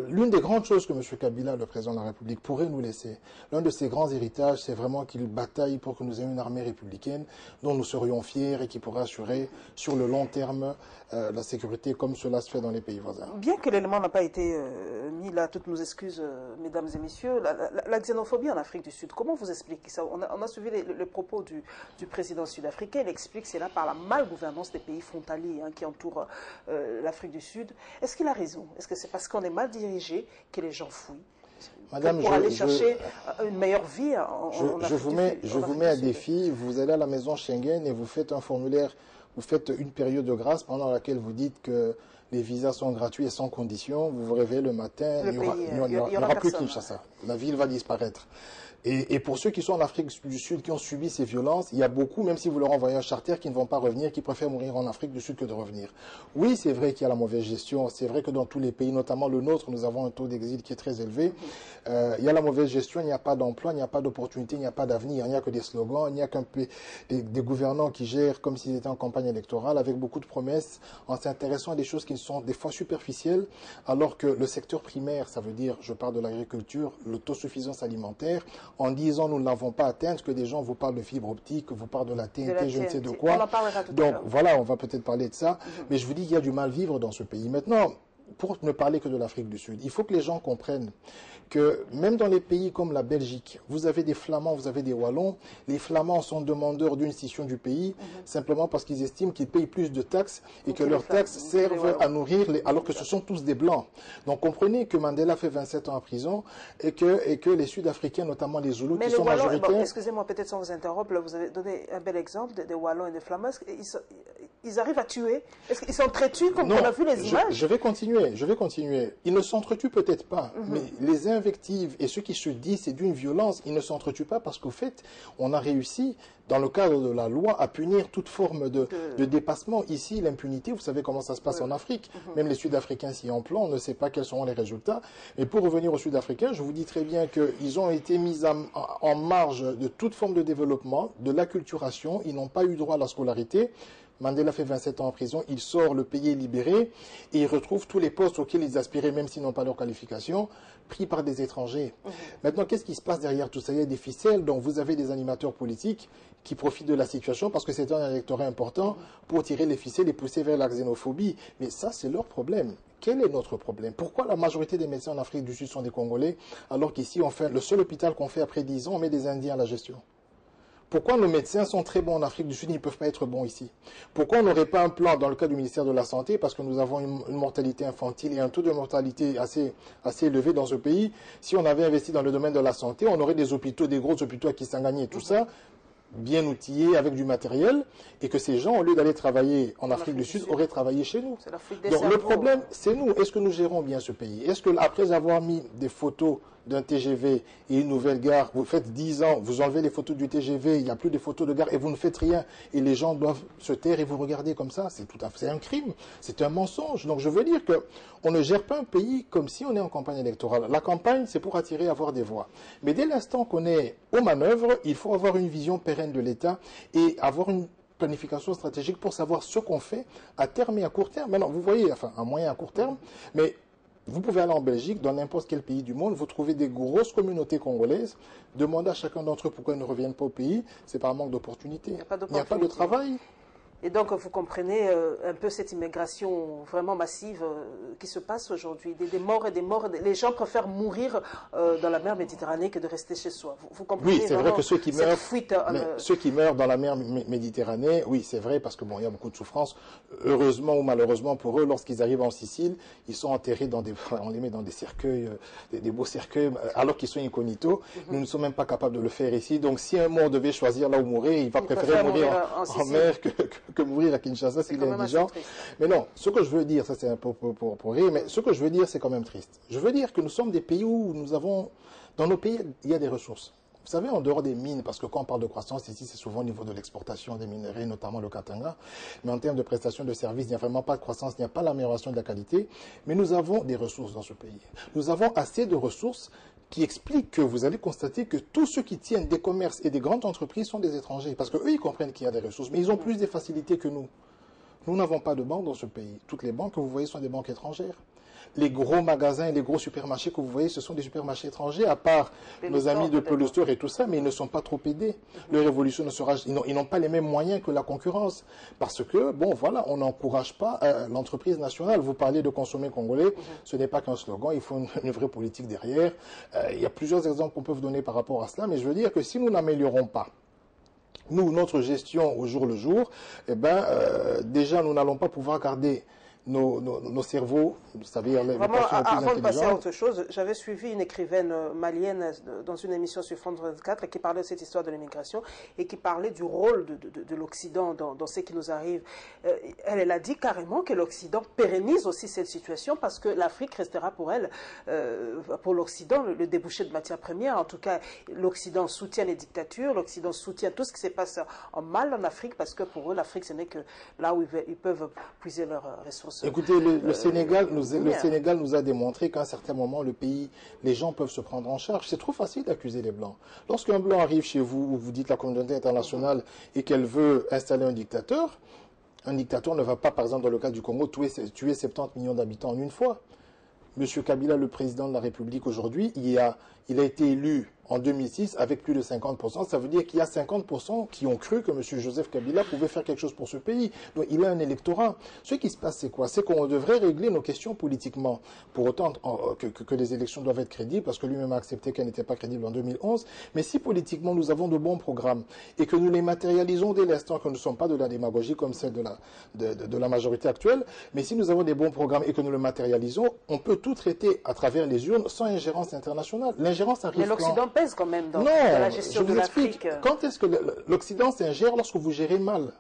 l'une des grandes choses que M. Kabila, le président de la République, pourrait nous laisser, l'un de ses grands héritages, c'est vraiment qu'il bataille pour que nous ayons une armée républicaine dont nous serions fiers et qui pourra assurer sur le long terme la sécurité comme cela se fait dans les pays voisins. Bien que l'élément n'a pas été mis là, toutes nos excuses, mesdames et messieurs, la xénophobie en Afrique du Sud, comment vous expliquez ça? On a suivi le propos du président sud-africain, il explique que c'est là par la malgouvernance des pays frontaliers qui entourent l'Afrique du Sud. Est-ce qu'il a raison? Est-ce que c'est parce qu'on est mal dirigé que les gens fuient? Madame, pour aller chercher une meilleure vie je vous mets à défi, vous allez à la maison Schengen et vous faites un formulaire, vous faites une période de grâce pendant laquelle vous dites que les visas sont gratuits et sans condition, vous vous réveillez le matin, il n'y aura plus Kinshasa, la ville va disparaître. Et pour ceux qui sont en Afrique du Sud, qui ont subi ces violences, il y a beaucoup, même si vous leur envoyez un charter, qui ne vont pas revenir, qui préfèrent mourir en Afrique du Sud que de revenir. Oui, c'est vrai qu'il y a la mauvaise gestion. C'est vrai que dans tous les pays, notamment le nôtre, nous avons un taux d'exil qui est très élevé. Il y a la mauvaise gestion, il n'y a pas d'emploi, il n'y a pas d'opportunité, il n'y a pas d'avenir. Il n'y a que des slogans, il n'y a qu'un peu des gouvernants qui gèrent comme s'ils étaient en campagne électorale, avec beaucoup de promesses, en s'intéressant à des choses qui sont des fois superficielles, alors que le secteur primaire, ça veut dire, je parle de l'agriculture, l'autosuffisance alimentaire, en 10 ans, nous ne l'avons pas atteinte, que des gens vous parlent de fibre optique, vous parlent de la TNT, je ne sais de quoi. On en parlera tout à Donc l'heure. voilà, on va peut-être parler de ça. Mais je vous dis qu'il y a du mal-vivre dans ce pays. Maintenant, pour ne parler que de l'Afrique du Sud, il faut que les gens comprennent que même dans les pays comme la Belgique, vous avez des Flamands, vous avez des Wallons. Les Flamands sont demandeurs d'une scission du pays, simplement parce qu'ils estiment qu'ils payent plus de taxes et que leurs taxes servent à nourrir, alors que ce sont tous des Blancs. Donc comprenez que Mandela fait 27 ans en prison et que les Sud-Africains, notamment les Zoulous, qui sont majoritaires... Bon, excusez-moi, peut-être sans vous interrompre, là, vous avez donné un bel exemple des Wallons et des Flamands. Ils arrivent à tuer? Est-ce qu'ils s'entretuent comme on a vu les images? Je vais continuer. Ils ne s'entretuent peut-être pas, mais les invectives et ceux qui se disent c'est d'une violence, ils ne s'entretuent pas parce qu'au fait, on a réussi, dans le cadre de la loi, à punir toute forme de dépassement. Ici, l'impunité, vous savez comment ça se passe en Afrique. Même les Sud-Africains s'y emploient, on ne sait pas quels seront les résultats. Mais pour revenir aux Sud-Africains, je vous dis très bien qu'ils ont été mis en marge de toute forme de développement, de l'acculturation, ils n'ont pas eu droit à la scolarité. Mandela fait 27 ans en prison, il sort, le pays est libéré, et il retrouve tous les postes auxquels ils aspiraient, même s'ils n'ont pas leur qualification, pris par des étrangers. Maintenant, qu'est-ce qui se passe derrière tout ça? Il y a des ficelles, donc vous avez des animateurs politiques qui profitent de la situation parce que c'est un électorat important pour tirer les ficelles et pousser vers la xénophobie. Mais ça, c'est leur problème. Quel est notre problème? Pourquoi la majorité des médecins en Afrique du Sud sont des Congolais, alors qu'ici, on fait le seul hôpital qu'on fait après 10 ans, on met des Indiens à la gestion? Pourquoi nos médecins sont très bons en Afrique du Sud, ils ne peuvent pas être bons ici? Pourquoi on n'aurait pas un plan dans le cas du ministère de la Santé, parce que nous avons une mortalité infantile et un taux de mortalité assez élevé dans ce pays? Si on avait investi dans le domaine de la santé, on aurait des hôpitaux, des gros hôpitaux à Kisangani et tout ça, bien outillés, avec du matériel, et que ces gens, au lieu d'aller travailler en Afrique du Sud, auraient travaillé chez nous. Donc le problème, c'est nous. Est-ce que nous gérons bien ce pays? Est-ce que, après avoir mis des photos d'un TGV et une nouvelle gare, vous faites 10 ans, vous enlevez les photos du TGV, il n'y a plus de photos de gare et vous ne faites rien. Et les gens doivent se taire et vous regarder comme ça. C'est tout à fait un crime. C'est un mensonge. Donc je veux dire qu'on ne gère pas un pays comme si on est en campagne électorale. La campagne, c'est pour attirer, avoir des voix. Mais dès l'instant qu'on est aux manœuvres, il faut avoir une vision pérenne de l'État et avoir une planification stratégique pour savoir ce qu'on fait à terme et à court terme. Maintenant, vous voyez, enfin, à moyen et à court terme, mais vous pouvez aller en Belgique, dans n'importe quel pays du monde, vous trouvez des grosses communautés congolaises, demandez à chacun d'entre eux pourquoi ils ne reviennent pas au pays, c'est par manque d'opportunités. Il n'y a pas de travail. Et donc, vous comprenez un peu cette immigration vraiment massive qui se passe aujourd'hui. Des morts et des morts. Les gens préfèrent mourir dans la mer Méditerranée que de rester chez soi. Vous comprenez? Oui, c'est vrai que ceux qui meurent dans la mer Méditerranée, oui, c'est vrai, parce que bon, il y a beaucoup de souffrance. Heureusement ou malheureusement pour eux, lorsqu'ils arrivent en Sicile, ils sont enterrés dans on les met dans des cercueils, des beaux cercueils, alors qu'ils sont incognito. Nous ne sommes même pas capables de le faire ici. Donc, si un mort devait choisir là où mourir, il va préférer mourir en mer que mourir à Kinshasa s'il est indigent. Mais non, ce que je veux dire, ça c'est un peu pour rire, mais ce que je veux dire, c'est quand même triste. Je veux dire que nous sommes des pays où nous avons, dans nos pays, il y a des ressources. Vous savez, en dehors des mines, parce que quand on parle de croissance, ici, c'est souvent au niveau de l'exportation des minerais, notamment le Katanga. Mais en termes de prestations de services, il n'y a vraiment pas de croissance, il n'y a pas l'amélioration de la qualité. Mais nous avons des ressources dans ce pays. Nous avons assez de ressources qui expliquent que vous allez constater que tous ceux qui tiennent des commerces et des grandes entreprises sont des étrangers. Parce qu'eux, ils comprennent qu'il y a des ressources, mais ils ont plus de facilités que nous. Nous n'avons pas de banques dans ce pays. Toutes les banques que vous voyez sont des banques étrangères. Les gros magasins et les gros supermarchés que vous voyez, ce sont des supermarchés étrangers, à part nos amis de Peloster et tout ça, mais ils ne sont pas trop aidés. Le Révolution ne sera, ils n'ont pas les mêmes moyens que la concurrence. Parce que, bon, voilà, on n'encourage pas l'entreprise nationale. Vous parlez de consommer congolais, ce n'est pas qu'un slogan, il faut une vraie politique derrière. Il y a plusieurs exemples qu'on peut vous donner par rapport à cela, mais je veux dire que si nous n'améliorons pas notre gestion au jour le jour, eh ben, déjà, nous n'allons pas pouvoir garder nos cerveaux, c'est-à-dire les personnes les plus intelligentes. Avant de passer à autre chose, j'avais suivi une écrivaine malienne dans une émission sur France 24 qui parlait de cette histoire de l'immigration et qui parlait du rôle de l'Occident dans ce qui nous arrive. Elle a dit carrément que l'Occident pérennise aussi cette situation parce que l'Afrique restera pour elle, pour l'Occident, le débouché de matières premières. En tout cas, l'Occident soutient les dictatures, l'Occident soutient tout ce qui se passe en mal en Afrique parce que pour eux, l'Afrique, ce n'est que là où ils peuvent puiser leurs ressources. Écoutez, le Sénégal nous a démontré qu'à un certain moment, les gens peuvent se prendre en charge. C'est trop facile d'accuser les Blancs. Lorsqu'un Blanc arrive chez vous, vous dites la communauté internationale et qu'elle veut installer un dictateur ne va pas, par exemple, dans le cas du Congo, tuer 70 millions d'habitants en une fois. Monsieur Kabila, le président de la République aujourd'hui, il a été élu en 2006 avec plus de 50%. Ça veut dire qu'il y a 50% qui ont cru que M. Joseph Kabila pouvait faire quelque chose pour ce pays. Donc il a un électorat. Ce qui se passe, c'est quoi? C'est qu'on devrait régler nos questions politiquement. Pour autant que les élections doivent être crédibles, parce que lui-même a accepté qu'elles n'étaient pas crédibles en 2011. Mais si politiquement nous avons de bons programmes et que nous les matérialisons dès l'instant que nous ne sommes pas de la démagogie comme celle de la majorité actuelle, mais si nous avons des bons programmes et que nous le matérialisons, on peut tout traiter à travers les urnes sans ingérence internationale. L'ingérence arrive. Mais l'Occident pèse quand même dans la gestion de l'Afrique. Quand est-ce que l'Occident s'ingère? Lorsque vous gérez mal.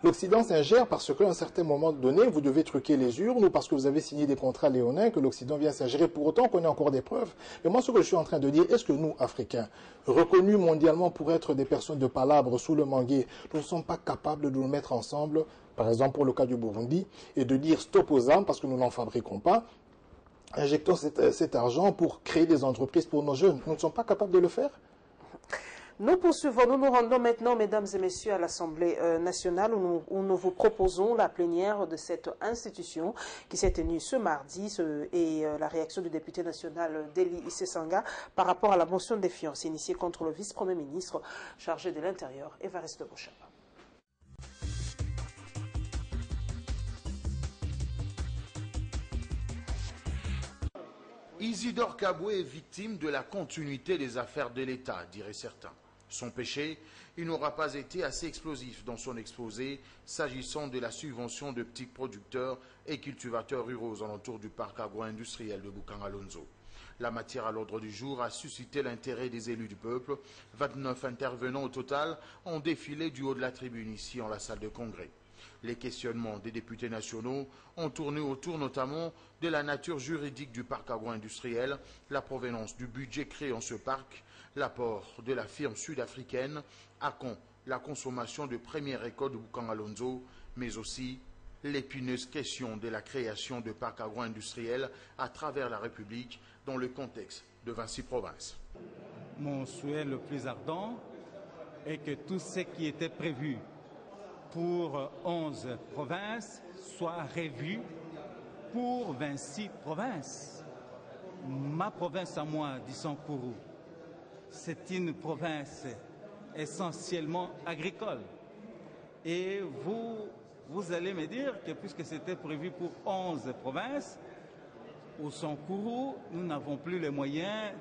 L'Occident s'ingère parce qu'à un certain moment donné, vous devez truquer les urnes ou parce que vous avez signé des contrats léonins que l'Occident vient s'ingérer pour autant qu'on ait encore des preuves. Mais moi, ce que je suis en train de dire, est-ce que nous, Africains, reconnus mondialement pour être des personnes de palabre sous le manguier, nous ne sommes pas capables de nous mettre ensemble, par exemple pour le cas du Burundi, et de dire stop aux armes parce que nous n'en fabriquons pas, injectons cet argent pour créer des entreprises pour nos jeunes. Nous ne sommes pas capables de le faire? Nous poursuivons, nous nous rendons maintenant, mesdames et messieurs, à l'Assemblée nationale où nous vous proposons la plénière de cette institution qui s'est tenue ce mardi et la réaction du député national Deli Issesanga par rapport à la motion de défiance initiée contre le vice-premier ministre chargé de l'Intérieur, Évariste Bochaba. Isidore Kaboué est victime de la continuité des affaires de l'État, diraient certains. Son péché, il n'aura pas été assez explosif dans son exposé s'agissant de la subvention de petits producteurs et cultivateurs ruraux aux alentours du parc agro-industriel de Boukangalonzo. La matière à l'ordre du jour a suscité l'intérêt des élus du peuple. 29 intervenants au total ont défilé du haut de la tribune ici en la salle de congrès. Les questionnements des députés nationaux ont tourné autour notamment de la nature juridique du parc agro-industriel, la provenance du budget créé en ce parc, l'apport de la firme sud-africaine, Akon, la consommation de première récolte de Boukan Alonso, mais aussi l'épineuse question de la création de parcs agro-industriels à travers la République dans le contexte de 26 provinces. Mon souhait le plus ardent est que tout ce qui était prévu pour 11 provinces soit revu pour 26 provinces. Ma province à moi, d'Issankourou, c'est une province essentiellement agricole. Et vous allez me dire que puisque c'était prévu pour 11 provinces, au Sankourou, nous n'avons plus les moyens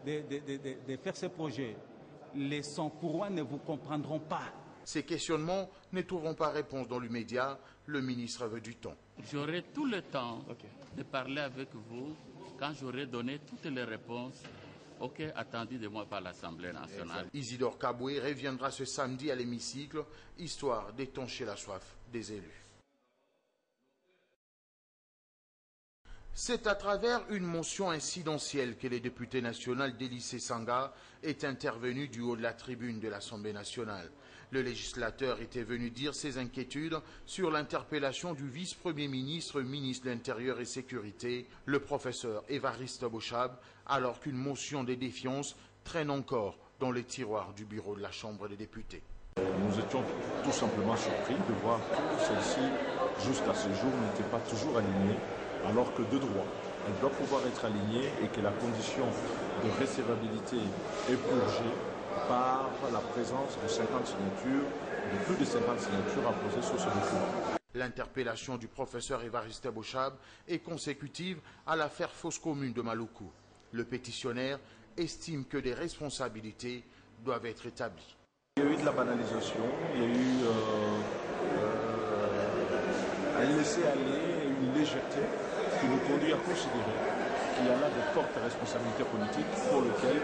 de faire ce projet. Les Sankourouans ne vous comprendront pas. Ces questionnements ne trouveront pas réponse dans l'immédiat. Le ministre veut du temps. J'aurai tout le temps de parler avec vous quand j'aurai donné toutes les réponses attendues de moi par l'Assemblée nationale. Isidore Kaboué reviendra ce samedi à l'hémicycle, histoire d'étancher la soif des élus. C'est à travers une motion incidentielle que le député national Délice Sanga est intervenu du haut de la tribune de l'Assemblée nationale. Le législateur était venu dire ses inquiétudes sur l'interpellation du vice-premier ministre, ministre de l'Intérieur et Sécurité, le professeur Évariste Bochab, alors qu'une motion de défiance traîne encore dans les tiroirs du bureau de la Chambre des députés. Nous étions tout simplement surpris de voir que celle-ci, jusqu'à ce jour, n'était pas toujours alignée, alors que de droit, elle doit pouvoir être alignée et que la condition de recevabilité est purgée par la présence de 50 signatures, de plus de 50 signatures apposées sur ce document. L'interpellation du professeur Évariste Bochab est consécutive à l'affaire fausse commune de Maluku. Le pétitionnaire estime que des responsabilités doivent être établies. Il y a eu de la banalisation, il y a eu un laisser-aller, une légèreté qui nous conduit à considérer qu'il y a là de fortes responsabilités politiques pour lesquelles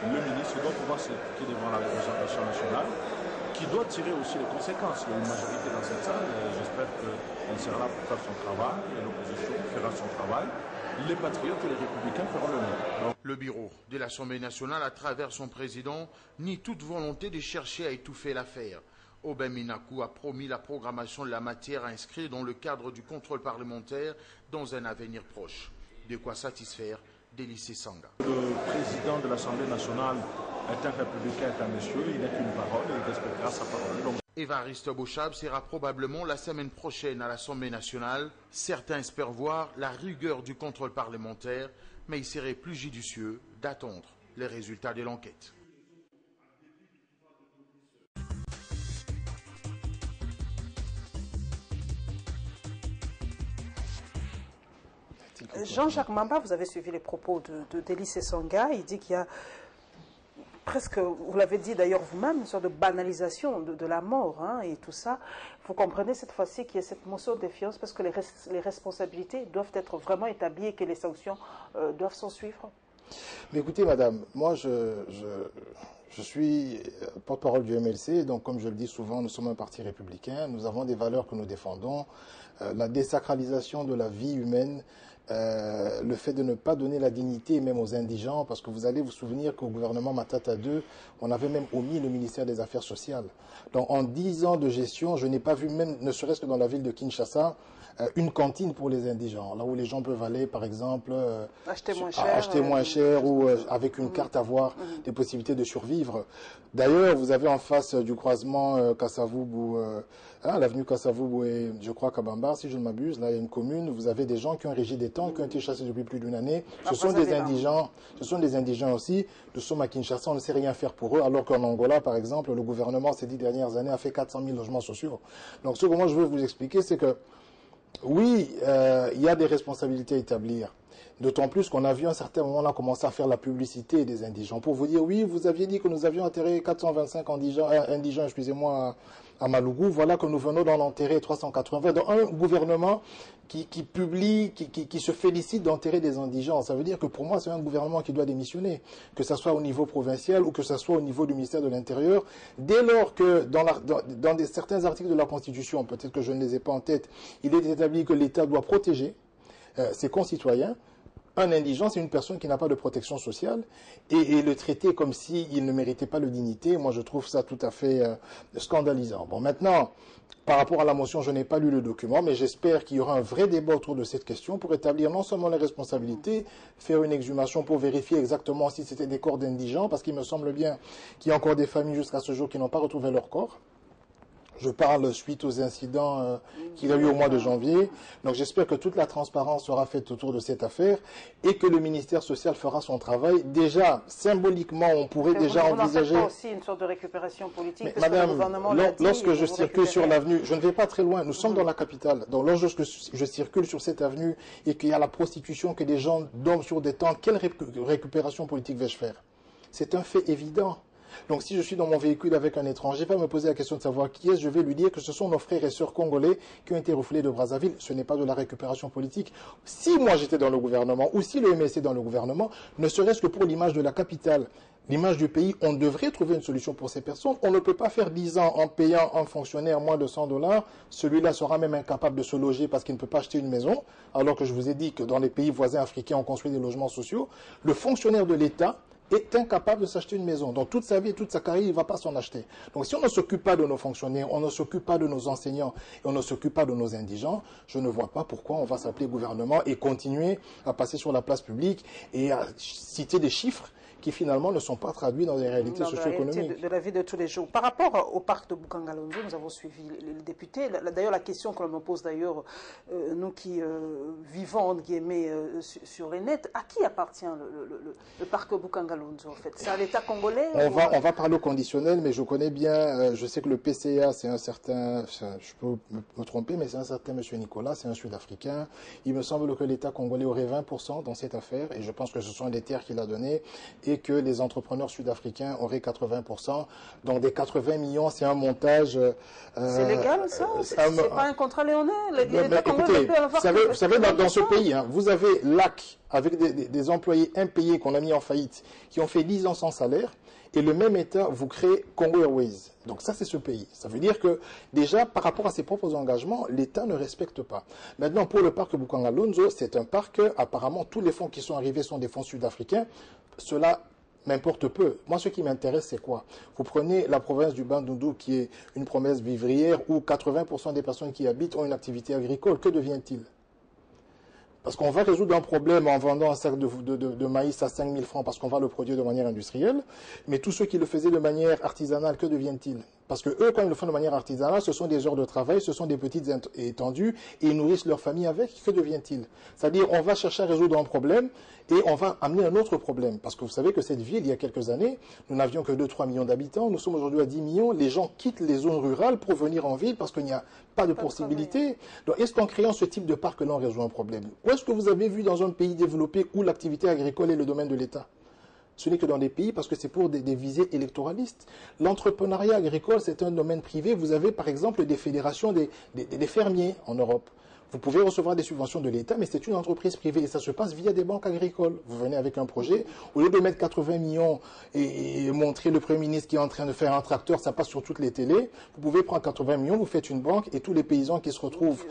le ministre doit pouvoir s'impliquer devant la représentation nationale, qui doit tirer aussi les conséquences. Il y a une majorité dans cette salle, j'espère qu'elle sera là pour faire son travail, l'opposition fera son travail, les patriotes et les républicains feront le même. Le bureau de l'Assemblée nationale, à travers son président, nie toute volonté de chercher à étouffer l'affaire. Aubin Minakou a promis la programmation de la matière à inscrire dans le cadre du contrôle parlementaire dans un avenir proche. De quoi satisfaire Délice Sanga. Le président de l'Assemblée nationale est un républicain, est un monsieur, il n'a qu'une parole et il respectera sa parole. Donc... Évariste Bochab sera probablement la semaine prochaine à l'Assemblée nationale. Certains espèrent voir la rigueur du contrôle parlementaire, mais il serait plus judicieux d'attendre les résultats de l'enquête. Jean-Jacques Mamba, vous avez suivi les propos de Délice Sanga. Il dit qu'il y a presque, vous l'avez dit d'ailleurs vous-même, une sorte de banalisation de la mort et tout ça. Vous comprenez cette fois-ci qu'il y a cette motion de défiance parce que les responsabilités doivent être vraiment établies et que les sanctions doivent s'en suivre. Mais écoutez, madame, moi je suis porte-parole du MLC, donc comme je le dis souvent, nous sommes un parti républicain, nous avons des valeurs que nous défendons, la désacralisation de la vie humaine, le fait de ne pas donner la dignité même aux indigents, parce que vous allez vous souvenir qu'au gouvernement Matata II, on avait même omis le ministère des Affaires sociales. Donc en 10 ans de gestion, je n'ai pas vu même, ne serait-ce que dans la ville de Kinshasa, une cantine pour les indigents, là où les gens peuvent aller, par exemple, acheter moins cher ou avec une carte avoir des possibilités de survivre. D'ailleurs, vous avez en face du croisement Kassavoubou, l'avenue Kassavoubou et je crois Kabamba, si je ne m'abuse, là il y a une commune, vous avez des gens qui ont régi des temps, qui ont été chassés depuis plus d'une année. Ce sont des indigents, aussi. Nous sommes à Kinshasa, on ne sait rien faire pour eux, alors qu'en Angola, par exemple, le gouvernement ces 10 dernières années a fait 400 000 logements sociaux. Donc ce que moi je veux vous expliquer, c'est que oui, il y a des responsabilités à établir. D'autant plus qu'on a vu à un certain moment, on a commencé à faire la publicité des indigents. Pour vous dire, oui, vous aviez dit que nous avions enterré 425 indigents, excusez-moi, à Malougou. Voilà que nous venons d'en enterrer 380. Donc un gouvernement qui publie, qui se félicite d'enterrer des indigents. Ça veut dire que pour moi, c'est un gouvernement qui doit démissionner. Que ce soit au niveau provincial ou que ce soit au niveau du ministère de l'Intérieur. Dès lors que dans certains articles de la Constitution, peut-être que je ne les ai pas en tête, il est établi que l'État doit protéger ses concitoyens. Un indigent, c'est une personne qui n'a pas de protection sociale et le traiter comme s'il ne méritait pas de dignité, moi je trouve ça tout à fait scandalisant. Bon, maintenant, par rapport à la motion, je n'ai pas lu le document, mais j'espère qu'il y aura un vrai débat autour de cette question pour établir non seulement les responsabilités, faire une exhumation pour vérifier exactement si c'était des corps d'indigents, parce qu'il me semble bien qu'il y a encore des familles jusqu'à ce jour qui n'ont pas retrouvé leur corps. Je parle suite aux incidents qu'il y a eu au mois de janvier. Donc j'espère que toute la transparence sera faite autour de cette affaire et que le ministère social fera son travail. Déjà, symboliquement, on pourrait déjà envisager... Pas aussi une sorte de récupération politique. Mais madame, lorsque je circule sur l'avenue, je ne vais pas très loin, nous sommes dans la capitale. Donc lorsque je circule sur cette avenue et qu'il y a la prostitution, que des gens dorment sur des tentes, quelle récupération politique vais-je faire? C'est un fait évident. Donc si je suis dans mon véhicule avec un étranger, va me poser la question de savoir qui est-ce, je vais lui dire que ce sont nos frères et sœurs congolais qui ont été refoulés de Brazzaville. Ce n'est pas de la récupération politique. Si moi j'étais dans le gouvernement, ou si le MSC est dans le gouvernement, ne serait-ce que pour l'image de la capitale, l'image du pays, on devrait trouver une solution pour ces personnes. On ne peut pas faire 10 ans en payant un fonctionnaire moins de $100. Celui-là sera même incapable de se loger parce qu'il ne peut pas acheter une maison, alors que je vous ai dit que dans les pays voisins africains, on construit des logements sociaux. Le fonctionnaire de l'État est incapable de s'acheter une maison. Donc toute sa vie et toute sa carrière, il ne va pas s'en acheter. Donc si on ne s'occupe pas de nos fonctionnaires, on ne s'occupe pas de nos enseignants et on ne s'occupe pas de nos indigents, je ne vois pas pourquoi on va s'appeler gouvernement et continuer à passer sur la place publique et à citer des chiffres qui finalement ne sont pas traduits dans les réalités socio-économiques. De la vie de tous les jours. Par rapport au parc de Boukangalonzo, nous avons suivi les députés. D'ailleurs, la question que l'on me pose d'ailleurs, nous qui vivons, entre guillemets, sur les nets, à qui appartient le parc Boukangalonzo en fait? C'est à l'État congolais? On va parler au conditionnel, mais je connais bien, je sais que le PCA, c'est un certain, je peux me tromper, mais c'est un certain monsieur Nicolas, c'est un Sud-Africain. Il me semble que l'État congolais aurait 20% dans cette affaire, et je pense que ce sont des terres qu'il a données, et que les entrepreneurs sud-africains auraient 80%. Donc des 80 millions, c'est un montage... c'est légal ça? C'est pas un contrat léonin? Écoutez, vous savez dans ce pays, hein, vous avez l'AC avec des employés impayés qu'on a mis en faillite, qui ont fait 10 ans sans salaire, et le même État vous crée Congo Airways. Donc ça, c'est ce pays. Ça veut dire que, déjà, par rapport à ses propres engagements, l'État ne respecte pas. Maintenant, pour le parc Boukangalonzo, c'est un parc, apparemment, tous les fonds qui sont arrivés sont des fonds sud-africains. Cela m'importe peu. Moi, ce qui m'intéresse, c'est quoi? Vous prenez la province du Bandundu, qui est une province vivrière, où 80% des personnes qui y habitent ont une activité agricole. Que devient-il? Parce qu'on va résoudre un problème en vendant un sac de maïs à 5 000 francs parce qu'on va le produire de manière industrielle. Mais tous ceux qui le faisaient de manière artisanale, que deviennent-ils? Parce que eux, quand ils le font de manière artisanale, ce sont des heures de travail, ce sont des petites étendues et ils nourrissent leur famille avec. Que devient-il? C'est-à-dire, on va chercher à résoudre un problème et on va amener un autre problème. Parce que vous savez que cette ville, il y a quelques années, nous n'avions que 2-3 millions d'habitants. Nous sommes aujourd'hui à 10 millions. Les gens quittent les zones rurales pour venir en ville parce qu'il n'y a pas de possibilité. Donc, est-ce qu'en créant ce type de parc-là, on résout un problème? Où est-ce que vous avez vu dans un pays développé où l'activité agricole est le domaine de l'État? Ce n'est que dans des pays parce que c'est pour des visées électoralistes. L'entrepreneuriat agricole, c'est un domaine privé. Vous avez par exemple des fédérations des fermiers en Europe. Vous pouvez recevoir des subventions de l'État, mais c'est une entreprise privée et ça se passe via des banques agricoles. Vous venez avec un projet, au lieu de mettre 80 millions et montrer le Premier ministre qui est en train de faire un tracteur, ça passe sur toutes les télés, vous pouvez prendre 80 millions, vous faites une banque et tous les paysans qui se retrouvent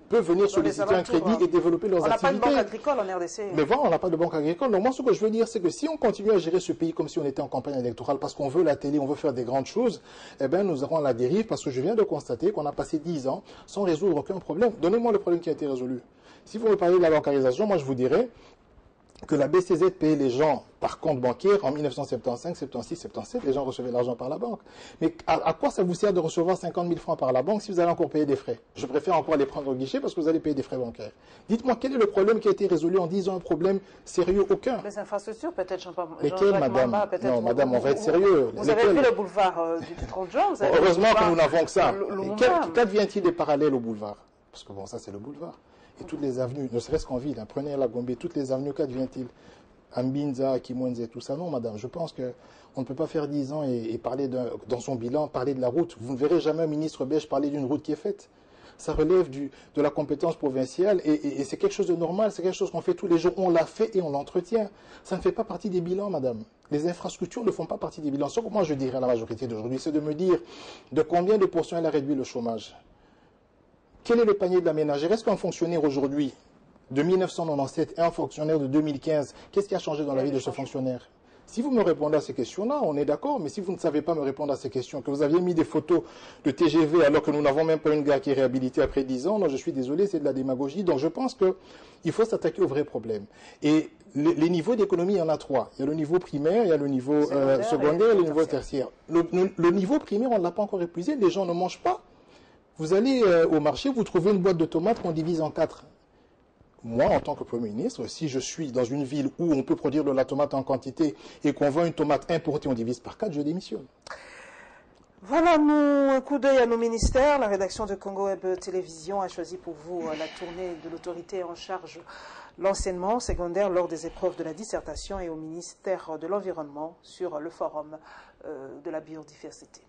peuvent venir solliciter un crédit et développer leurs activités. On n'a pas de banque agricole en RDC. Mais voilà, on n'a pas de banque agricole. Donc moi, ce que je veux dire, c'est que si on continue à gérer ce pays comme si on était en campagne électorale, parce qu'on veut la télé, on veut faire des grandes choses, eh bien, nous aurons à la dérive, parce que je viens de constater qu'on a passé 10 ans sans résoudre aucun problème. Donnez-moi le problème qui a été résolu. Si vous me parlez de la bancarisation, moi je vous dirais que la BCZ payait les gens par compte bancaire en 1975, 76, 77, les gens recevaient l'argent par la banque. Mais à quoi ça vous sert de recevoir 50 000 francs par la banque si vous allez encore payer des frais? Je préfère encore les prendre au guichet parce que vous allez payer des frais bancaires. Dites-moi, quel est le problème qui a été résolu en 10 ans? Un problème sérieux? Aucun. Les infrastructures, peut-être, lesquelles, madame? Non, madame, on va être sérieux. Vous avez vu le boulevard du 30 juin? Heureusement que nous n'avons que ça. Qu'advient-il des parallèles au boulevard? Parce que bon, ça c'est le boulevard. et toutes les avenues, ne serait-ce qu'en ville, hein, prenez la Gombe, toutes les avenues, qu'advient-il? Ambinza, Kimwenze, tout ça, non, madame. Je pense qu'on ne peut pas faire 10 ans et parler dans son bilan, parler de la route. Vous ne verrez jamais un ministre belge parler d'une route qui est faite. Ça relève de la compétence provinciale et c'est quelque chose de normal, c'est quelque chose qu'on fait tous les jours. On l'a fait et on l'entretient. Ça ne fait pas partie des bilans, madame. Les infrastructures ne font pas partie des bilans. Ce que moi je dirais à la majorité d'aujourd'hui, c'est de me dire de combien de pourcents elle a réduit le chômage. Quel est le panier de la ménagère? Est-ce qu'un fonctionnaire aujourd'hui de 1997 et un fonctionnaire de 2015, qu'est-ce qui a changé dans la vie de ce fonctionnaire? Si vous me répondez à ces questions-là, on est d'accord, mais si vous ne savez pas me répondre à ces questions, que vous aviez mis des photos de TGV alors que nous n'avons même pas une gare qui est réhabilitée après 10 ans, non, je suis désolé, c'est de la démagogie. Donc je pense qu'il faut s'attaquer aux vrais problèmes. Et les niveaux d'économie, il y en a 3. Il y a le niveau primaire, il y a le niveau secondaire et le niveau tertiaire. Le niveau primaire, on ne l'a pas encore épuisé, les gens ne mangent pas. Vous allez au marché, vous trouvez une boîte de tomates qu'on divise en 4. Moi, en tant que Premier ministre, si je suis dans une ville où on peut produire de la tomate en quantité et qu'on vend une tomate importée, on divise par 4, je démissionne. Voilà, un coup d'œil à nos ministères. La rédaction de Congo Web Télévision a choisi pour vous la tournée de l'autorité en charge l'enseignement secondaire lors des épreuves de la dissertation et au ministère de l'Environnement sur le forum de la biodiversité.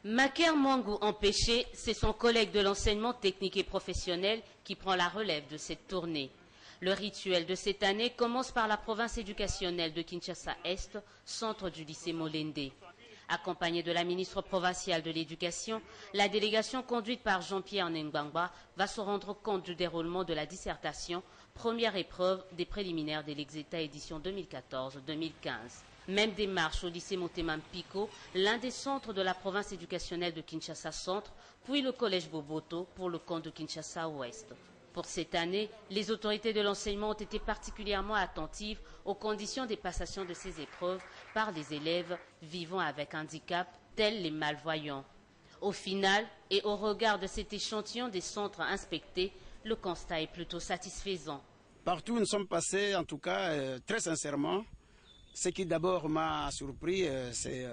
Maker Mwangou empêché, c'est son collègue de l'enseignement technique et professionnel qui prend la relève de cette tournée. Le rituel de cette année commence par la province éducationnelle de Kinshasa-Est, centre du lycée Molende. Accompagnée de la ministre provinciale de l'Éducation, la délégation conduite par Jean-Pierre Nengbangba va se rendre compte du déroulement de la dissertation, première épreuve des préliminaires de l'Exeta édition 2014-2015. Même démarche au lycée Motema Mpiko, l'un des centres de la province éducationnelle de Kinshasa Centre, puis le collège Boboto pour le compte de Kinshasa Ouest. Pour cette année, les autorités de l'enseignement ont été particulièrement attentives aux conditions des passations de ces épreuves par les élèves vivant avec handicap, tels les malvoyants. Au final, et au regard de cet échantillon des centres inspectés, le constat est plutôt satisfaisant. Partout où nous sommes passés, en tout cas, très sincèrement, ce qui d'abord m'a surpris, c'est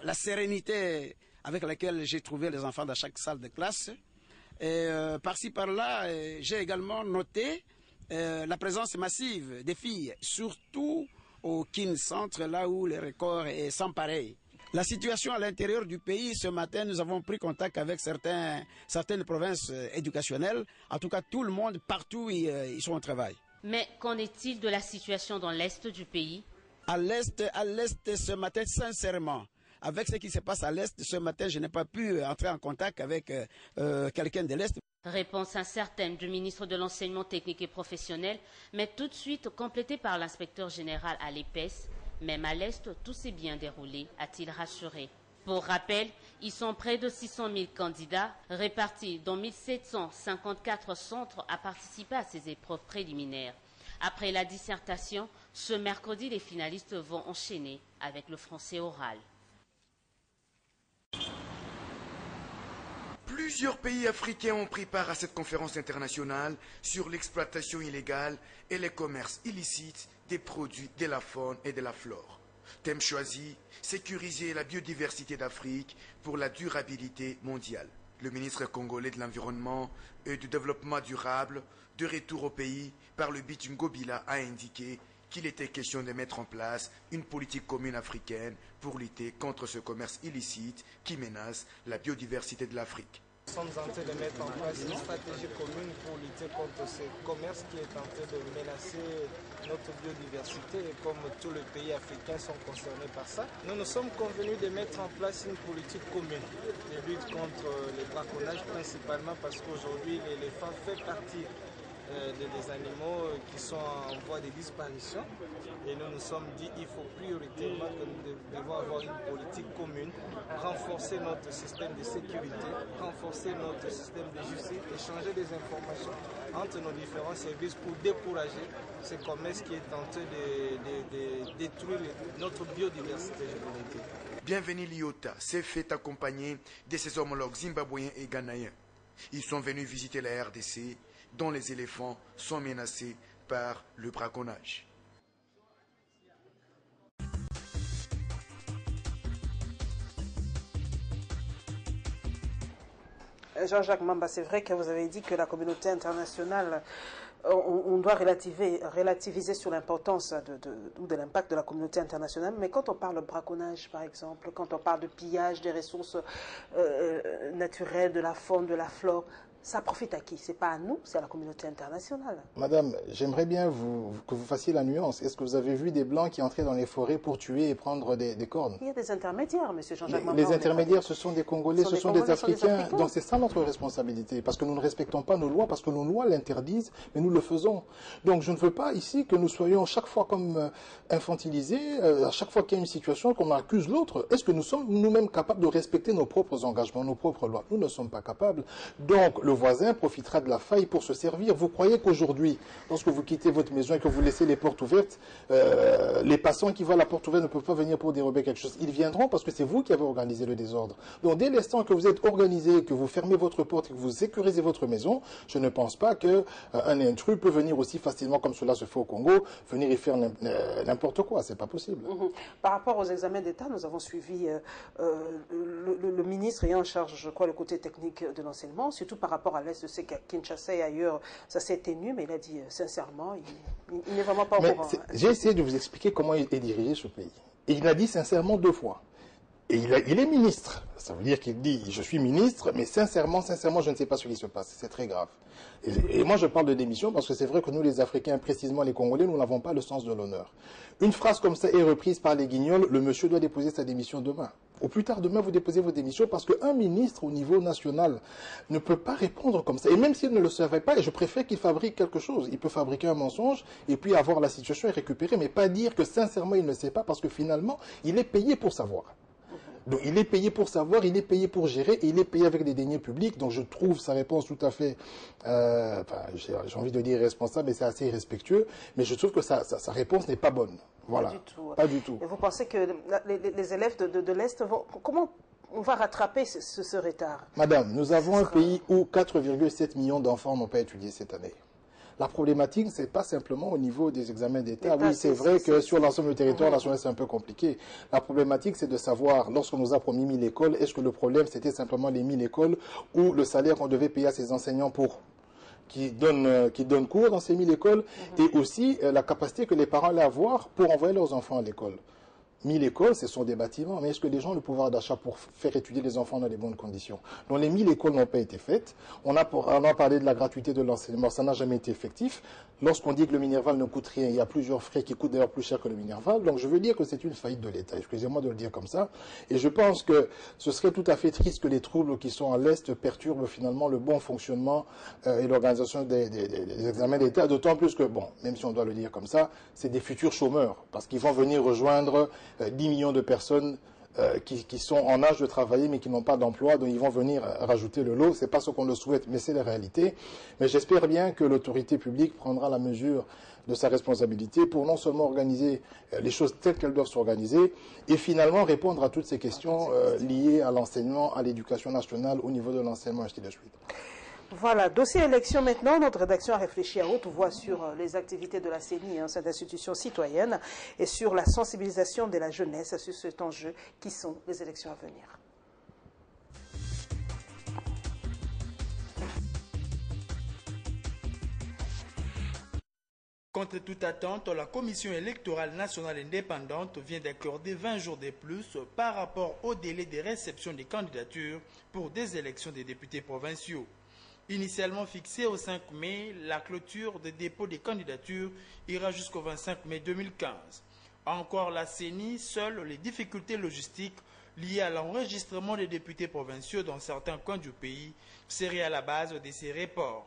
la sérénité avec laquelle j'ai trouvé les enfants dans chaque salle de classe. Et par-ci, par-là, j'ai également noté la présence massive des filles, surtout au Kin Centre, là où le record est sans pareil. La situation à l'intérieur du pays, ce matin, nous avons pris contact avec certaines provinces éducationnelles. En tout cas, tout le monde, partout, ils sont au travail. Mais qu'en est-il de la situation dans l'est du pays? À l'est, ce matin, sincèrement, avec ce qui se passe à l'est, ce matin, je n'ai pas pu entrer en contact avec quelqu'un de l'est. Réponse incertaine du ministre de l'Enseignement technique et professionnel, mais tout de suite complétée par l'inspecteur général à l'EPES. Même à l'est, tout s'est bien déroulé, a-t-il rassuré. Pour rappel, ils sont près de 600 000 candidats répartis dans 1754 centres à participer à ces épreuves préliminaires. Après la dissertation, ce mercredi, les finalistes vont enchaîner avec le français oral. Plusieurs pays africains ont pris part à cette conférence internationale sur l'exploitation illégale et le commerce illicite des produits de la faune et de la flore. Thème choisi, sécuriser la biodiversité d'Afrique pour la durabilité mondiale. Le ministre congolais de l'Environnement et du Développement durable, de retour au pays par le BIT Ngobila, a indiqué qu'il était question de mettre en place une politique commune africaine pour lutter contre ce commerce illicite qui menace la biodiversité de l'Afrique. Nous sommes en train de mettre en place une stratégie commune pour lutter contre ce commerce qui est en train de menacer notre biodiversité et comme tous les pays africains sont concernés par ça. Nous nous sommes convenus de mettre en place une politique commune de lutte contre les braconnages principalement parce qu'aujourd'hui l'éléphant fait partie des animaux qui sont en voie de disparition et nous nous sommes dit qu'il faut prioritairement que nous devons avoir une politique commune, renforcer notre système de sécurité, renforcer notre système de justice, échanger des informations entre nos différents services pour décourager ce commerce qui est en train de détruire notre biodiversité. Bienvenue l'IOTA s'est fait accompagner de ses homologues zimbabwéens et ghanéens. Ils sont venus visiter la RDC dont les éléphants sont menacés par le braconnage. Jean-Jacques Mamba, c'est vrai que vous avez dit que la communauté internationale, on doit relativiser sur l'importance ou de l'impact de la communauté internationale, mais quand on parle de braconnage, par exemple, quand on parle de pillage des ressources naturelles, de la faune, de la flore, ça profite à qui? C'est pas à nous, c'est à la communauté internationale. Madame, j'aimerais bien que vous fassiez la nuance. Est-ce que vous avez vu des Blancs qui entraient dans les forêts pour tuer et prendre des cornes? Il y a des intermédiaires, monsieur Jean-Jacques Mamba. Les intermédiaires, ce sont des Congolais, ce sont des Africains. Donc c'est ça notre responsabilité, parce que nous ne respectons pas nos lois, parce que nos lois l'interdisent, mais nous le faisons. Donc je ne veux pas ici que nous soyons chaque fois comme infantilisés, à chaque fois qu'il y a une situation, qu'on accuse l'autre. Est-ce que nous sommes nous-mêmes capables de respecter nos propres engagements, nos propres lois? Nous ne sommes pas capables. Donc le voisin profitera de la faille pour se servir. Vous croyez qu'aujourd'hui, lorsque vous quittez votre maison et que vous laissez les portes ouvertes, les passants qui voient la porte ouverte ne peuvent pas venir pour dérober quelque chose. Ils viendront parce que c'est vous qui avez organisé le désordre. Donc dès l'instant que vous êtes organisé, que vous fermez votre porte, que vous sécurisez votre maison, je ne pense pas qu'un intrus peut venir aussi facilement, comme cela se fait au Congo, venir y faire n'importe quoi. C'est pas possible. Par rapport aux examens d'État, nous avons suivi le ministre ayant en charge, je crois, le côté technique de l'enseignement, surtout par rapport à l'Est. Je sais qu'à Kinshasa et ailleurs, ça s'est ténu, mais il a dit sincèrement, il n'est vraiment pas au courant. J'ai essayé de vous expliquer comment il est dirigé ce pays. Et il l'a dit sincèrement 2 fois. Et il est ministre. Ça veut dire qu'il dit, je suis ministre, mais sincèrement, je ne sais pas ce qui se passe. C'est très grave. Et moi, je parle de démission parce que c'est vrai que nous, les Africains, précisément les Congolais, nous n'avons pas le sens de l'honneur. Une phrase comme ça est reprise par les guignols, le monsieur doit déposer sa démission demain. Au plus tard demain, vous déposez vos démissions parce qu'un ministre au niveau national ne peut pas répondre comme ça. Et même s'il ne le savait pas, et je préfère qu'il fabrique quelque chose. Il peut fabriquer un mensonge et puis avoir la situation et récupérer, mais pas dire que sincèrement il ne sait pas parce que finalement, il est payé pour savoir. Donc il est payé pour savoir, il est payé pour gérer et il est payé avec des deniers publics. Donc je trouve sa réponse tout à fait, j'ai envie de dire irresponsable, mais c'est assez irrespectueux. Mais je trouve que sa réponse n'est pas bonne. Voilà. Pas du tout. Pas du tout. Et vous pensez que les élèves de l'Est vont... Comment on va rattraper ce retard? Madame, nous avons un pays où 4,7 millions d'enfants n'ont pas étudié cette année. La problématique, ce n'est pas simplement au niveau des examens d'État. Oui, c'est vrai que sur l'ensemble du territoire national, c'est un peu compliqué. La problématique, c'est de savoir, lorsqu'on nous a promis 1000 écoles, est-ce que le problème, c'était simplement les 1000 écoles ou le salaire qu'on devait payer à ces enseignants qui donnent cours dans ces 1000 écoles et aussi la capacité que les parents allaient avoir pour envoyer leurs enfants à l'école. 1000 écoles, ce sont des bâtiments, mais est-ce que les gens ont le pouvoir d'achat pour faire étudier les enfants dans les bonnes conditions? Donc les 1000 écoles n'ont pas été faites. On a parlé de la gratuité de l'enseignement, ça n'a jamais été effectif. Lorsqu'on dit que le Minerval ne coûte rien, il y a plusieurs frais qui coûtent d'ailleurs plus cher que le Minerval. Donc je veux dire que c'est une faillite de l'État, excusez-moi de le dire comme ça. Et je pense que ce serait tout à fait triste que les troubles qui sont à l'Est perturbent finalement le bon fonctionnement et l'organisation des examens d'État. D'autant plus que, bon, même si on doit le dire comme ça, c'est des futurs chômeurs, parce qu'ils vont venir rejoindre 10 millions de personnes qui sont en âge de travailler mais qui n'ont pas d'emploi, donc ils vont venir rajouter le lot. Ce n'est pas ce qu'on le souhaite, mais c'est la réalité. Mais j'espère bien que l'autorité publique prendra la mesure de sa responsabilité pour non seulement organiser les choses telles qu'elles doivent s'organiser et finalement répondre à toutes ces questions liées à l'enseignement, à l'éducation nationale, au niveau de l'enseignement, ainsi de suite. Voilà, dossier élection maintenant. Notre rédaction a réfléchi à haute voix sur les activités de la CENI, cette institution citoyenne, et sur la sensibilisation de la jeunesse sur cet enjeu qui sont les élections à venir. Contre toute attente, la Commission électorale nationale indépendante vient d'accorder 20 jours de plus par rapport au délai de réception des candidatures pour des élections des députés provinciaux. Initialement fixée au 5 mai, la clôture des dépôts des candidatures ira jusqu'au 25 mai 2015. Encore la CENI, seules les difficultés logistiques liées à l'enregistrement des députés provinciaux dans certains coins du pays seraient à la base de ces reports.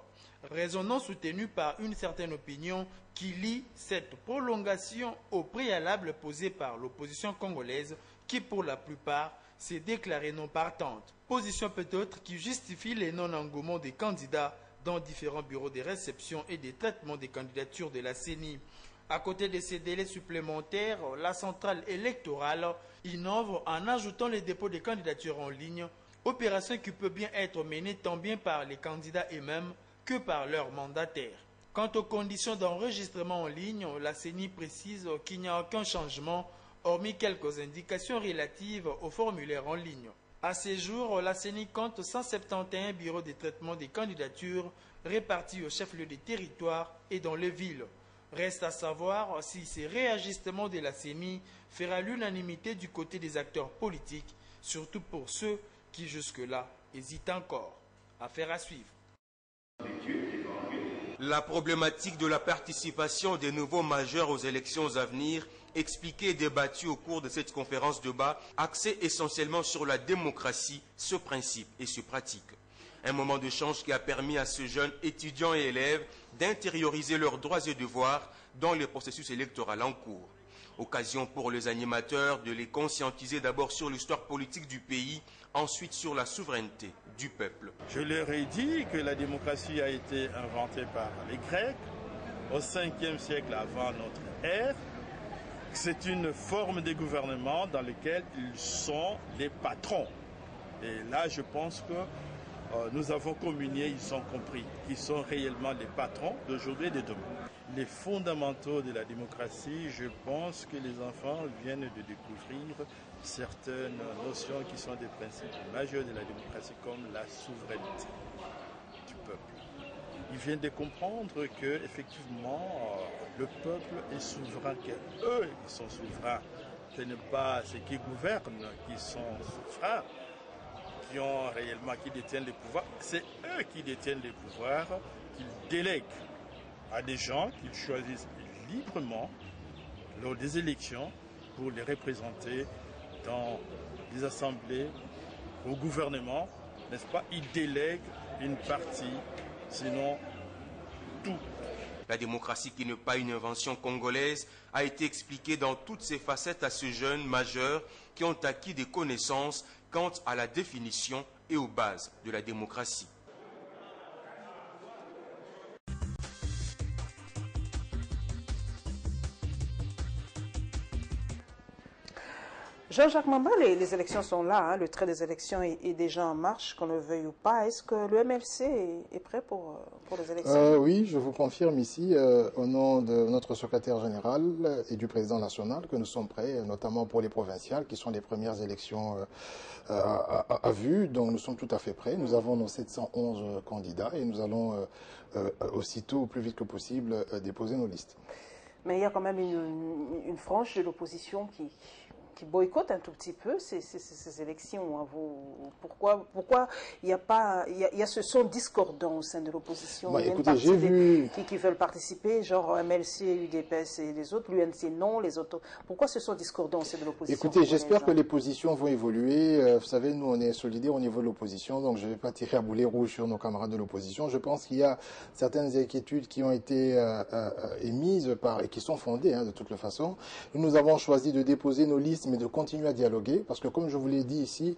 Raison non soutenue par une certaine opinion qui lie cette prolongation au préalable posé par l'opposition congolaise qui, pour la plupart, s'est déclarée non partante. Position peut-être qui justifie les non-engouements des candidats dans différents bureaux de réception et de traitement des candidatures de la CENI. À côté de ces délais supplémentaires, la centrale électorale innove en ajoutant les dépôts de candidatures en ligne, opération qui peut bien être menée tant bien par les candidats eux-mêmes que par leurs mandataires. Quant aux conditions d'enregistrement en ligne, la CENI précise qu'il n'y a aucun changement, hormis quelques indications relatives au formulaire en ligne. À ce jour, la CENI compte 171 bureaux de traitement des candidatures répartis au chef-lieu des territoires et dans les villes. Reste à savoir si ces réajustements de la CENI fera l'unanimité du côté des acteurs politiques, surtout pour ceux qui jusque-là hésitent encore. Affaire à suivre. La problématique de la participation des nouveaux majeurs aux élections à venir, expliquée et débattue au cours de cette conférence de débat, axée essentiellement sur la démocratie, ce principe et ce pratique. Un moment de change qui a permis à ce jeune étudiants et élèves d'intérioriser leurs droits et devoirs dans le processus électoral en cours. Occasion pour les animateurs de les conscientiser d'abord sur l'histoire politique du pays, ensuite sur la souveraineté du peuple. Je leur ai dit que la démocratie a été inventée par les Grecs au 5e siècle avant notre ère. C'est une forme de gouvernement dans laquelle ils sont les patrons. Et là, je pense que nous avons communié, ils ont compris qu'ils sont réellement les patrons d'aujourd'hui et de demain. Les fondamentaux de la démocratie, je pense que les enfants viennent de découvrir certaines notions qui sont des principes majeurs de la démocratie, comme la souveraineté du peuple. Ils viennent de comprendre que effectivement le peuple est souverain, qu'eux ils sont souverains. Ce n'est pas ceux qui gouvernent qui sont souverains, qui détiennent les pouvoirs, c'est eux qui détiennent les pouvoirs, qu'ils délèguent à des gens qu'ils choisissent librement lors des élections pour les représenter dans les assemblées, au gouvernement, n'est-ce pas? Ils délèguent une partie, sinon tout. La démocratie, qui n'est pas une invention congolaise, a été expliquée dans toutes ses facettes à ces jeunes majeurs qui ont acquis des connaissances quant à la définition et aux bases de la démocratie. Jean-Jacques Mamba, les élections sont là, hein, le trait des élections est déjà en marche, qu'on le veuille ou pas. Est-ce que le MLC est prêt pour les élections? Oui, je vous confirme ici, au nom de notre secrétaire général et du président national, que nous sommes prêts, notamment pour les provinciales, qui sont les premières élections à vue. Donc nous sommes tout à fait prêts. Nous avons nos 711 candidats et nous allons aussitôt, au plus vite que possible, déposer nos listes. Mais il y a quand même une frange de l'opposition qui boycotte un tout petit peu ces élections. Hein. Pourquoi il y a ce son discordant au sein de l'opposition? Il y a écoutez, j'ai vu qui veulent participer, genre MLC, UDPS et les autres, l'UNC non, les autres. Pourquoi ce son discordant au sein de l'opposition? Écoutez, j'espère que les positions vont évoluer. Vous savez, nous, on est solidaires au niveau de l'opposition, donc je ne vais pas tirer à boulet rouge sur nos camarades de l'opposition. Je pense qu'il y a certaines inquiétudes qui ont été émises et qui sont fondées, hein, de toute façon. Nous avons choisi de déposer nos listes, mais de continuer à dialoguer, parce que comme je vous l'ai dit ici,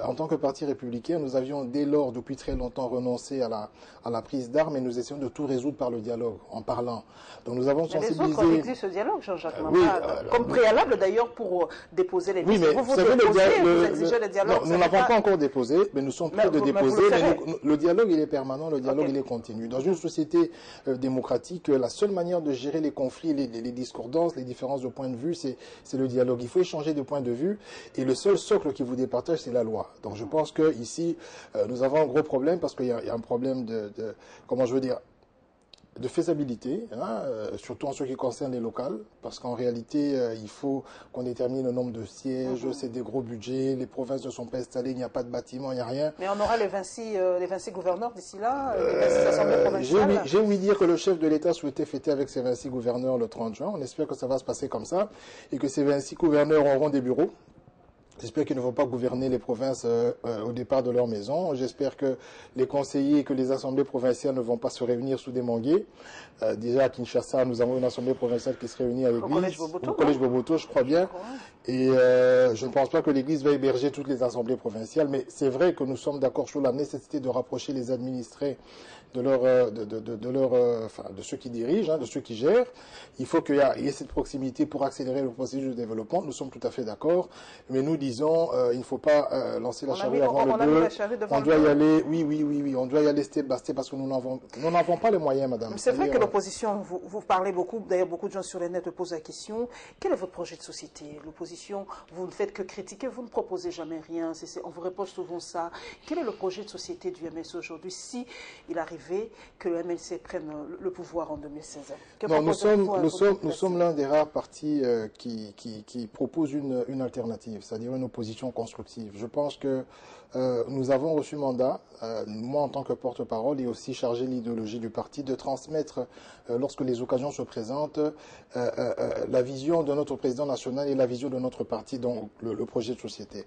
en tant que parti républicain, nous avions dès lors, depuis très longtemps, renoncé à la prise d'armes et nous essayons de tout résoudre par le dialogue, en parlant. Donc nous avons sensibilisé... Les autres exigent ce dialogue, Jean-Jacques Mamba, comme préalable d'ailleurs pour déposer les listes. Oui, mais vous savez, vous exigez le dialogue. Non, nous n'avons pas encore déposé, mais nous sommes prêts de déposer. Le dialogue, il est permanent, le dialogue, il est continu. Dans une société démocratique, la seule manière de gérer les conflits, les discordances, les différences de point de vue, c'est le dialogue. Il faut échanger de points de vue et le seul socle qui vous départage, c'est la loi. Donc je pense que ici, nous avons un gros problème parce qu'il y a un problème comment je veux dire, de faisabilité, hein, surtout en ce qui concerne les locales, parce qu'en réalité, il faut qu'on détermine le nombre de sièges, c'est des gros budgets, les provinces ne sont pas installées, il n'y a pas de bâtiment, il n'y a rien. Mais on aura les 26 gouverneurs d'ici là, les 26 assemblées provinciales. J'ai ouï dire que le chef de l'État souhaitait fêter avec ses 26 gouverneurs le 30 juin. On espère que ça va se passer comme ça et que ces 26 gouverneurs auront des bureaux. J'espère qu'ils ne vont pas gouverner les provinces au départ de leur maison. J'espère que les conseillers et que les assemblées provinciales ne vont pas se réunir sous des manguiers. Déjà à Kinshasa, nous avons une assemblée provinciale qui se réunit à l'église, au collège Boboto, je crois bien. Et je ne pense pas que l'église va héberger toutes les assemblées provinciales, mais c'est vrai que nous sommes d'accord sur la nécessité de rapprocher les administrés de ceux qui dirigent, hein, de ceux qui gèrent. Il faut qu'il y ait cette proximité pour accélérer le processus de développement. Nous sommes tout à fait d'accord, mais nous disons, il ne faut pas lancer la charrue avant le bœuf. On doit y aller, oui, on doit y aller step by step parce que nous n'avons pas les moyens, madame. C'est vrai que l'opposition, vous parlez beaucoup, d'ailleurs beaucoup de gens sur les net posent la question, quel est votre projet de société? L'opposition l'opposition, vous ne faites que critiquer, vous ne proposez jamais rien. On vous reproche souvent ça. Quel est le projet de société du MLC aujourd'hui si il arrivait que le MLC prenne le pouvoir en 2016? Non, nous sommes l'un des rares partis qui propose une alternative, c'est-à-dire une opposition constructive. Je pense que nous avons reçu mandat, moi en tant que porte-parole et aussi chargé de l'idéologie du parti, de transmettre, lorsque les occasions se présentent, la vision de notre président national et la vision de notre parti, donc le projet de société.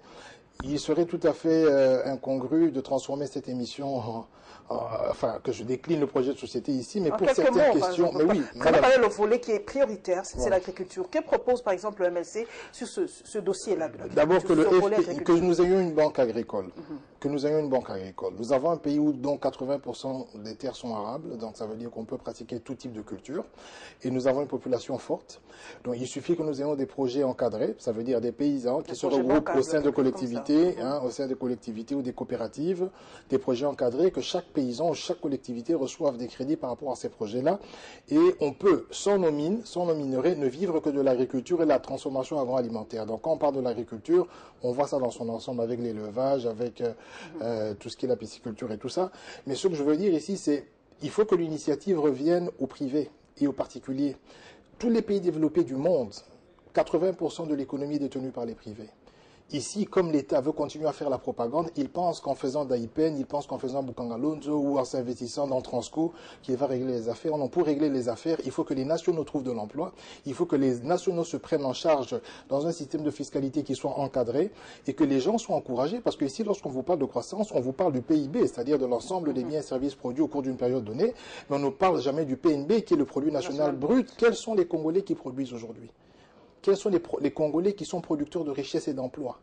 Il serait tout à fait incongru de transformer cette émission enfin, que je décline le projet de société ici, mais pour certaines questions... Mais oui, vous avez parlé le volet qui est prioritaire, c'est l'agriculture. Que propose par exemple le MLC sur ce dossier-là? D'abord que nous ayons une banque agricole. Que nous ayons une banque agricole. Nous avons un pays où dont 80% des terres sont arables, donc ça veut dire qu'on peut pratiquer tout type de culture. Et nous avons une population forte. Donc il suffit que nous ayons des projets encadrés, ça veut dire des paysans qui se regroupent au sein de collectivités, au sein de collectivités ou des coopératives, des projets encadrés, que chaque paysan ou chaque collectivité reçoive des crédits par rapport à ces projets-là. Et on peut, sans nos mines, sans nos minerais, ne vivre que de l'agriculture et de la transformation agroalimentaire. Donc quand on parle de l'agriculture, on voit ça dans son ensemble avec l'élevage, avec tout ce qui est la pisciculture et tout ça. Mais ce que je veux dire ici, c'est qu'il faut que l'initiative revienne au privé et aux particuliers. Tous les pays développés du monde, 80% de l'économie est détenue par les privés. Ici, comme l'État veut continuer à faire la propagande, il pense qu'en faisant Daipen, il pense qu'en faisant Bukangalonzo ou en s'investissant dans Transco, qu'il va régler les affaires. Non, pour régler les affaires, il faut que les nationaux trouvent de l'emploi, il faut que les nationaux se prennent en charge dans un système de fiscalité qui soit encadré et que les gens soient encouragés. Parce que ici, lorsqu'on vous parle de croissance, on vous parle du PIB, c'est-à-dire de l'ensemble des biens et services produits au cours d'une période donnée, mais on ne parle jamais du PNB qui est le produit national brut. Quels sont les Congolais qui produisent aujourd'hui ? Quels sont les Congolais qui sont producteurs de richesse et d'emploi?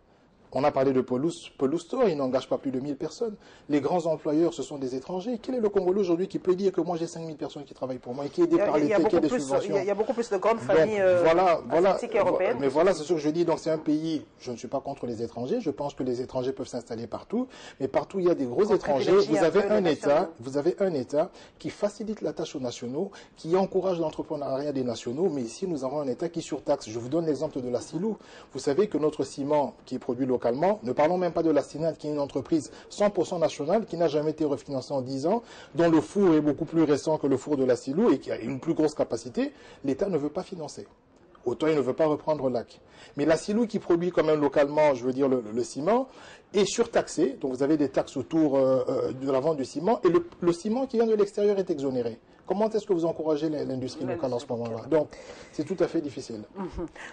On a parlé de Pelousto, il n'engage pas plus de 1000 personnes. Les grands employeurs, ce sont des étrangers. Quel est le Congolais aujourd'hui qui peut dire que moi j'ai 5000 personnes qui travaillent pour moi et qui est aidé par l'État, qui a des subventions? Il y a beaucoup plus de grandes familles asiatiques et européennes. Mais voilà, c'est ce que je dis. Donc c'est un pays, je ne suis pas contre les étrangers. Je pense que les étrangers peuvent s'installer partout. Mais partout, il y a des gros étrangers. Vous avez un État qui facilite la tâche aux nationaux, qui encourage l'entrepreneuriat des nationaux. Mais ici, nous avons un État qui surtaxe. Je vous donne l'exemple de la Silou. Vous savez que notre ciment qui est produit localement, ne parlons même pas de la Sinat, qui est une entreprise 100% nationale, qui n'a jamais été refinancée en 10 ans, dont le four est beaucoup plus récent que le four de la Silou et qui a une plus grosse capacité, l'État ne veut pas financer. Autant il ne veut pas reprendre l'AC. Mais la Silou qui produit quand même localement, je veux dire le ciment, est surtaxée. Donc vous avez des taxes autour de la vente du ciment et le ciment qui vient de l'extérieur est exonéré. Comment est-ce que vous encouragez l'industrie locale en ce moment-là? Donc, c'est tout à fait difficile.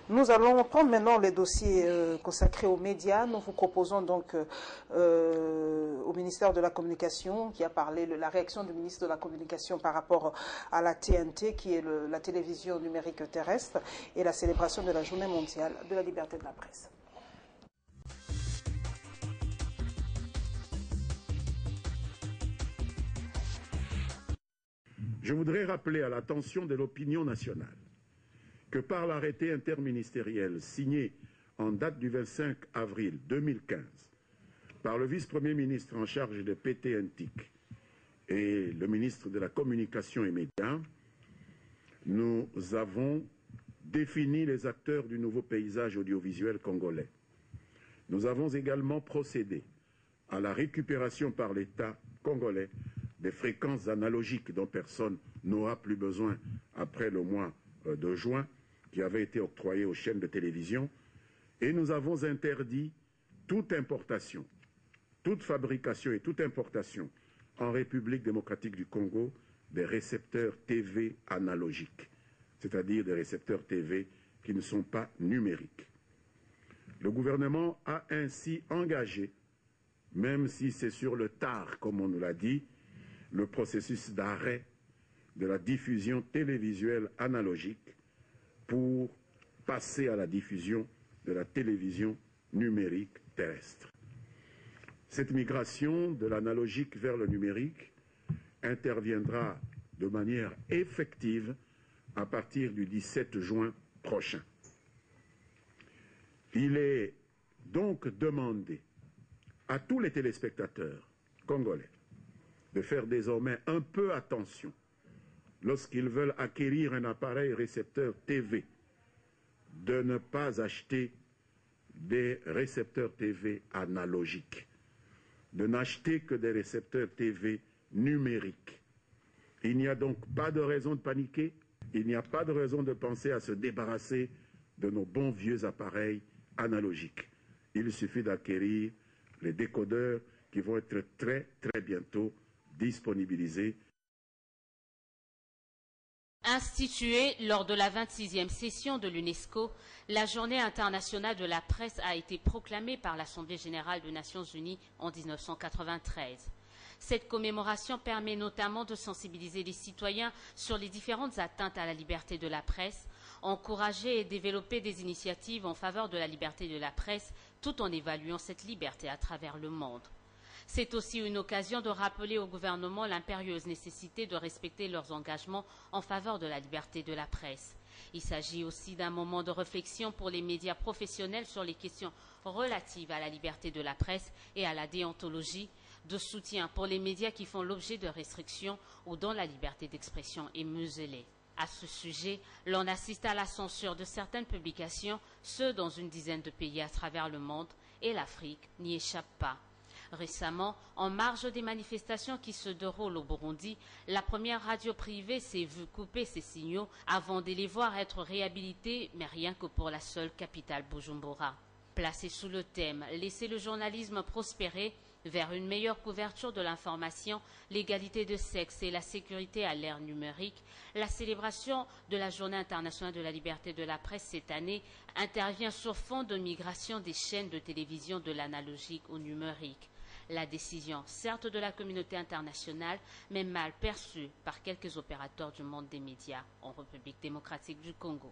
Nous allons prendre maintenant les dossiers consacrés aux médias. Nous vous proposons donc au ministère de la Communication, qui a parlé de la réaction du ministre de la Communication par rapport à la TNT, qui est la télévision numérique terrestre, et la célébration de la Journée mondiale de la liberté de la presse. Je voudrais rappeler à l'attention de l'opinion nationale que par l'arrêté interministériel signé en date du 25 avril 2015 par le vice-premier ministre en charge de PTNTIC et le ministre de la Communication et Médias, nous avons défini les acteurs du nouveau paysage audiovisuel congolais. Nous avons également procédé à la récupération par l'État congolais des fréquences analogiques dont personne n'aura plus besoin après le mois de juin, qui avait été octroyé aux chaînes de télévision, et nous avons interdit toute importation, toute fabrication et toute importation en République démocratique du Congo des récepteurs TV analogiques, c'est-à-dire des récepteurs TV qui ne sont pas numériques. Le gouvernement a ainsi engagé, même si c'est sur le tard, comme on nous l'a dit, le processus d'arrêt de la diffusion télévisuelle analogique pour passer à la diffusion de la télévision numérique terrestre. Cette migration de l'analogique vers le numérique interviendra de manière effective à partir du 17 juin prochain. Il est donc demandé à tous les téléspectateurs congolais de faire désormais un peu attention lorsqu'ils veulent acquérir un appareil récepteur TV, de ne pas acheter des récepteurs TV analogiques, de n'acheter que des récepteurs TV numériques. Il n'y a donc pas de raison de paniquer, il n'y a pas de raison de penser à se débarrasser de nos bons vieux appareils analogiques. Il suffit d'acquérir les décodeurs qui vont être très bientôt disponibilisés. Instituée lors de la 26e session de l'UNESCO, la Journée internationale de la presse a été proclamée par l'Assemblée générale des Nations unies en 1993. Cette commémoration permet notamment de sensibiliser les citoyens sur les différentes atteintes à la liberté de la presse, encourager et développer des initiatives en faveur de la liberté de la presse, tout en évaluant cette liberté à travers le monde. C'est aussi une occasion de rappeler au gouvernement l'impérieuse nécessité de respecter leurs engagements en faveur de la liberté de la presse. Il s'agit aussi d'un moment de réflexion pour les médias professionnels sur les questions relatives à la liberté de la presse et à la déontologie, de soutien pour les médias qui font l'objet de restrictions ou dont la liberté d'expression est muselée. À ce sujet, l'on assiste à la censure de certaines publications, ce dans une dizaine de pays à travers le monde, et l'Afrique n'y échappe pas. Récemment, en marge des manifestations qui se déroulent au Burundi, la première radio privée s'est vue couper ses signaux avant de les voir être réhabilités, mais rien que pour la seule capitale Bujumbura. Placé sous le thème « Laisser le journalisme prospérer », vers une meilleure couverture de l'information, l'égalité de sexe et la sécurité à l'ère numérique, la célébration de la Journée internationale de la liberté de la presse cette année intervient sur fond de migration des chaînes de télévision de l'analogique au numérique. La décision, certes de la communauté internationale, mais mal perçue par quelques opérateurs du monde des médias en République démocratique du Congo.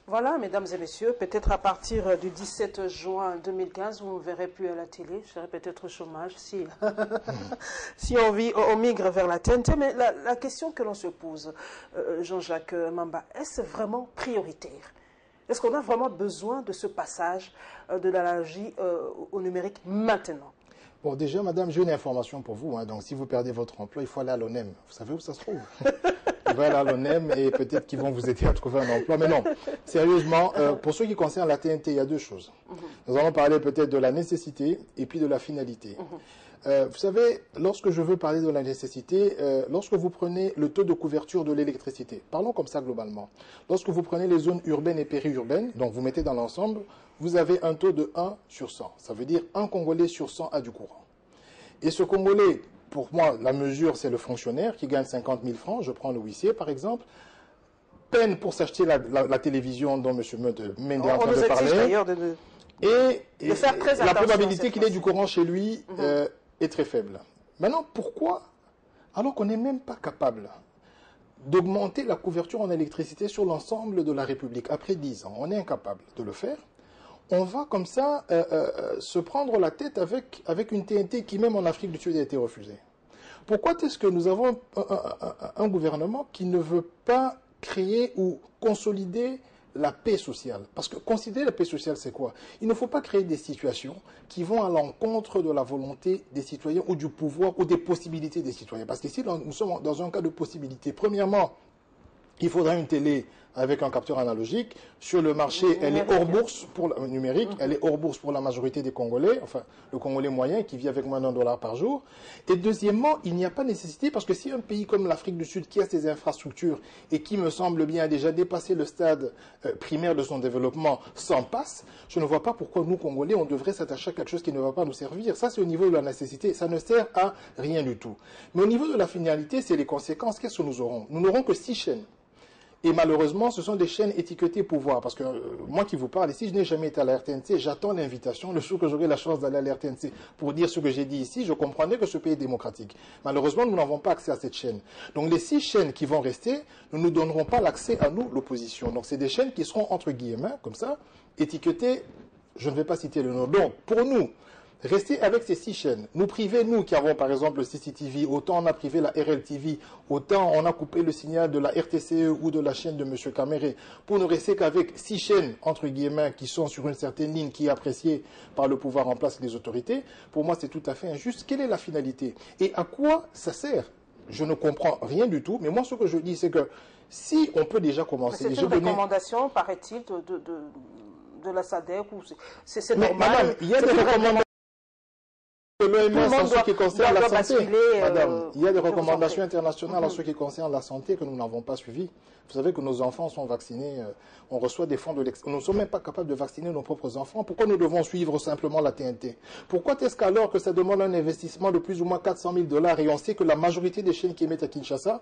Voilà, mesdames et messieurs, peut-être à partir du 17 juin 2015, vous ne verrez plus à la télé, je serai peut-être au chômage si, si on migre vers la TNT. Mais la question que l'on se pose, Jean-Jacques Mamba, est-ce vraiment prioritaire? Est-ce qu'on a vraiment besoin de ce passage de l'analogie au numérique maintenant? Bon, déjà, madame, j'ai une information pour vous. Donc, si vous perdez votre emploi, il faut aller à l'ONEM. Vous savez où ça se trouve? Vous allez à l'ONEM et peut-être qu'ils vont vous aider à trouver un emploi. Mais non, sérieusement, pour ce qui concerne la TNT, il y a deux choses. Nous allons parler peut-être de la nécessité et puis de la finalité. Vous savez, lorsque je veux parler de la nécessité, lorsque vous prenez le taux de couverture de l'électricité, parlons comme ça globalement. Lorsque vous prenez les zones urbaines et périurbaines, donc vous mettez dans l'ensemble, vous avez un taux de 1 sur 100. Ça veut dire un Congolais sur 100 a du courant. Et ce Congolais, pour moi, la mesure, c'est le fonctionnaire qui gagne 50 000 francs. Je prends le huissier, par exemple. Peine pour s'acheter la télévision dont M. Mende est en train de parler. Et faire très la probabilité qu'il ait du courant chez lui est très faible. Maintenant, pourquoi, alors qu'on n'est même pas capable d'augmenter la couverture en électricité sur l'ensemble de la République après 10 ans, on est incapable de le faire? On va comme ça se prendre la tête avec une TNT qui, même en Afrique du Sud, a été refusée. Pourquoi est-ce que nous avons un gouvernement qui ne veut pas créer ou consolider la paix sociale? Parce que considérer la paix sociale, c'est quoi? Il ne faut pas créer des situations qui vont à l'encontre de la volonté des citoyens ou du pouvoir ou des possibilités des citoyens. Parce qu'ici, nous sommes dans un cas de possibilité. Premièrement, il faudra une télé avec un capteur analogique. Sur le marché, elle est hors bourse pour le numérique, elle est hors bourse pour la majorité des Congolais, enfin le Congolais moyen qui vit avec moins d'$1 par jour. Et deuxièmement, il n'y a pas nécessité, parce que si un pays comme l'Afrique du Sud qui a ses infrastructures et qui me semble bien a déjà dépassé le stade primaire de son développement s'en passe, je ne vois pas pourquoi nous Congolais on devrait s'attacher à quelque chose qui ne va pas nous servir. Ça c'est au niveau de la nécessité, ça ne sert à rien du tout. Mais au niveau de la finalité, c'est les conséquences. Qu'est-ce que nous aurons? Nous n'aurons que 6 chaînes. Et malheureusement, ce sont des chaînes étiquetées pouvoir. Parce que moi qui vous parle ici, je n'ai jamais été à la RTNC. J'attends l'invitation le jour que j'aurai la chance d'aller à la RTNC pour dire ce que j'ai dit ici. Je comprendrai que ce pays est démocratique. Malheureusement, nous n'avons pas accès à cette chaîne. Donc les 6 chaînes qui vont rester, nous ne donnerons pas l'accès à nous, l'opposition. Donc c'est des chaînes qui seront entre guillemets, comme ça, étiquetées. Je ne vais pas citer le nom. Donc pour nous, Rester avec ces 6 chaînes, nous priver, nous qui avons par exemple le CCTV, autant on a privé la RLTV, autant on a coupé le signal de la RTCE ou de la chaîne de M. Caméré, pour ne rester qu'avec 6 chaînes, entre guillemets, qui sont sur une certaine ligne, qui est appréciée par le pouvoir en place et les autorités, pour moi c'est tout à fait injuste. Quelle est la finalité? Et à quoi ça sert? Je ne comprends rien du tout, mais moi ce que je dis c'est que si on peut déjà commencer... C'est une recommandation, paraît-il, de la SADC, c'est normal. Madame, il y a des recommandations de l'OMS en ce qui concerne la santé. Madame, il y a des recommandations internationales en ce qui concerne la santé que nous n'avons pas suivies. Vous savez que nos enfants sont vaccinés, on reçoit des fonds de l'extérieur. Nous ne sommes même pas capables de vacciner nos propres enfants. Pourquoi nous devons suivre simplement la TNT? Pourquoi est-ce qu'alors que ça demande un investissement de plus ou moins 400 000 $ et on sait que la majorité des chaînes qui émettent à Kinshasa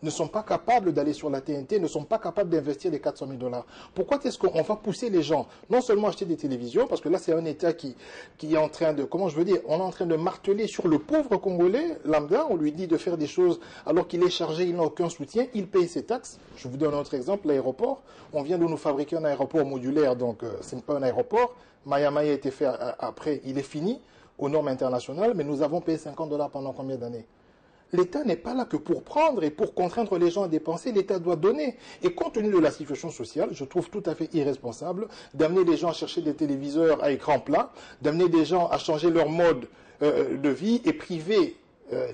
ne sont pas capables d'aller sur la TNT, ne sont pas capables d'investir les 400 000 $. Pourquoi est-ce qu'on va pousser les gens, non seulement acheter des télévisions, parce que là c'est un État qui est en train de, comment je veux dire, on est en train de marteler sur le pauvre Congolais, lambda, on lui dit de faire des choses alors qu'il est chargé, il n'a aucun soutien, il paye ses taxes. Je vous donne un autre exemple, l'aéroport. On vient de nous fabriquer un aéroport modulaire, donc ce n'est pas un aéroport. Maya-Maya a été fait après, il est fini, aux normes internationales, mais nous avons payé 50 $ pendant combien d'années? L'État n'est pas là que pour prendre et pour contraindre les gens à dépenser, l'État doit donner. Et compte tenu de la situation sociale, je trouve tout à fait irresponsable d'amener les gens à chercher des téléviseurs à écran plat, d'amener des gens à changer leur mode de vie et priver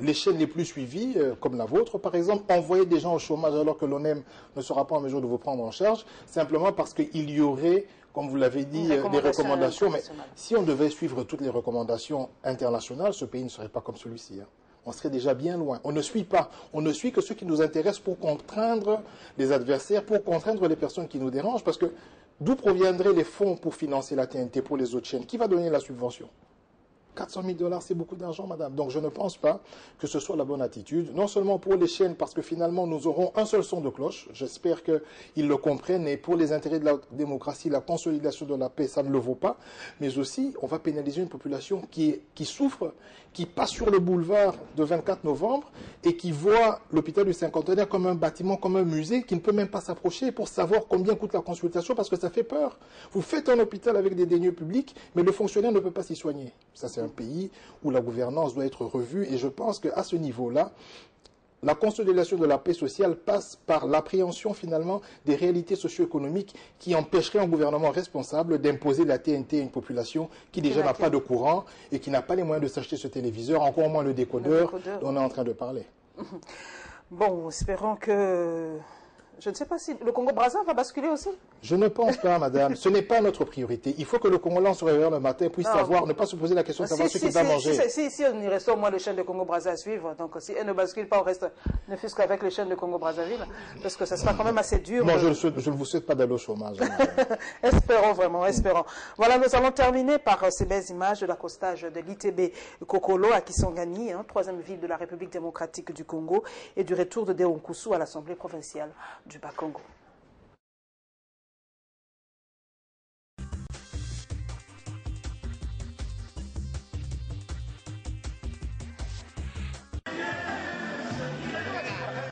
les chaînes les plus suivies, comme la vôtre par exemple, envoyer des gens au chômage alors que l'ONEM ne sera pas en mesure de vous prendre en charge, simplement parce qu'il y aurait, comme vous l'avez dit, des recommandations. Mais si on devait suivre toutes les recommandations internationales, ce pays ne serait pas comme celui-ci. On serait déjà bien loin. On ne suit pas. On ne suit que ce qui nous intéresse pour contraindre les adversaires, pour contraindre les personnes qui nous dérangent. Parce que d'où proviendraient les fonds pour financer la TNT pour les autres chaînes? Qui va donner la subvention? 400 000 $, c'est beaucoup d'argent, madame. Donc je ne pense pas que ce soit la bonne attitude. Non seulement pour les chaînes, parce que finalement nous aurons un seul son de cloche. J'espère qu'ils le comprennent. Et pour les intérêts de la démocratie, la consolidation de la paix, ça ne le vaut pas. Mais aussi, on va pénaliser une population qui souffre, qui passe sur le boulevard de 24 novembre et qui voit l'hôpital du Cinquantenaire comme un bâtiment, comme un musée, qui ne peut même pas s'approcher pour savoir combien coûte la consultation parce que ça fait peur. Vous faites un hôpital avec des deniers publics, mais le fonctionnaire ne peut pas s'y soigner. Ça, c'est un pays où la gouvernance doit être revue et je pense qu'à ce niveau-là, la consolidation de la paix sociale passe par l'appréhension finalement des réalités socio-économiques qui empêcheraient un gouvernement responsable d'imposer la TNT à une population qui déjà n'a pas de courant et qui n'a pas les moyens de s'acheter ce téléviseur, encore moins le décodeur dont on est en train de parler. Bon, espérons que... Je ne sais pas si le Congo-Brazza va basculer aussi. Je ne pense pas, madame. Ce n'est pas notre priorité. Il faut que le Congolais se réveille le matin puisse savoir, ne pas se poser la question de savoir ce qu'il va manger. Si on y reste au moins les chaînes de Congo-Brazza à suivre, donc si elles ne basculent pas, on reste ne fût-ce qu'avec les chaînes de Congo-Brazzaville, parce que ça sera quand même assez dur. Non, je ne vous souhaite pas d'aller au chômage. Espérons vraiment, espérons. Voilà, nous allons terminer par ces belles images de l'accostage de l'ITB Kokolo à Kisangani, troisième ville de la République démocratique du Congo, et du retour de Deonkusu à l'Assemblée provinciale du Bas-Congo.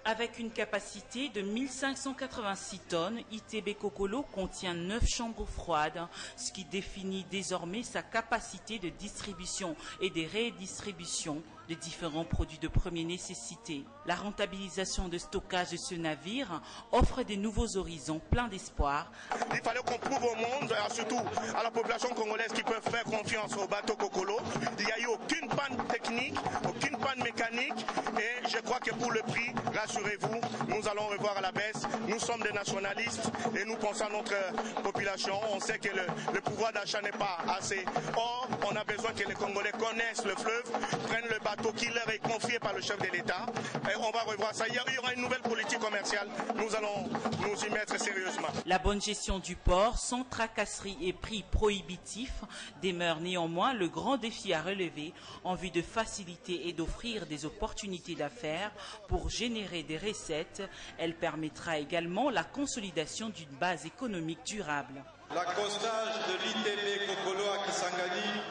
Avec une capacité de 1586 tonnes, ITB Kokolo contient 9 chambres froides, ce qui définit désormais sa capacité de distribution et de rédistribution de différents produits de première nécessité. La rentabilisation de stockage de ce navire offre de nouveaux horizons pleins d'espoir. Il fallait qu'on prouve au monde, surtout à la population congolaise qui peut faire confiance au bateau Kokolo. Il n'y a eu aucune panne technique, aucune panne mécanique et je crois que pour le prix, rassurez-vous, nous allons revoir à la baisse. Nous sommes des nationalistes et nous pensons à notre population. On sait que le pouvoir d'achat n'est pas assez. Or, on a besoin que les Congolais connaissent le fleuve, prennent le bateau qui leur est confié par le chef de l'État. Et on va revoir ça. Il y aura une nouvelle politique commerciale. Nous allons nous y mettre sérieusement. La bonne gestion du port, sans tracasserie et prix prohibitifs, demeure néanmoins le grand défi à relever en vue de faciliter et d'offrir des opportunités d'affaires pour générer des recettes. Elle permettra également la consolidation d'une base économique durable. L'accostage de l'ITB Kokolo à Kisangani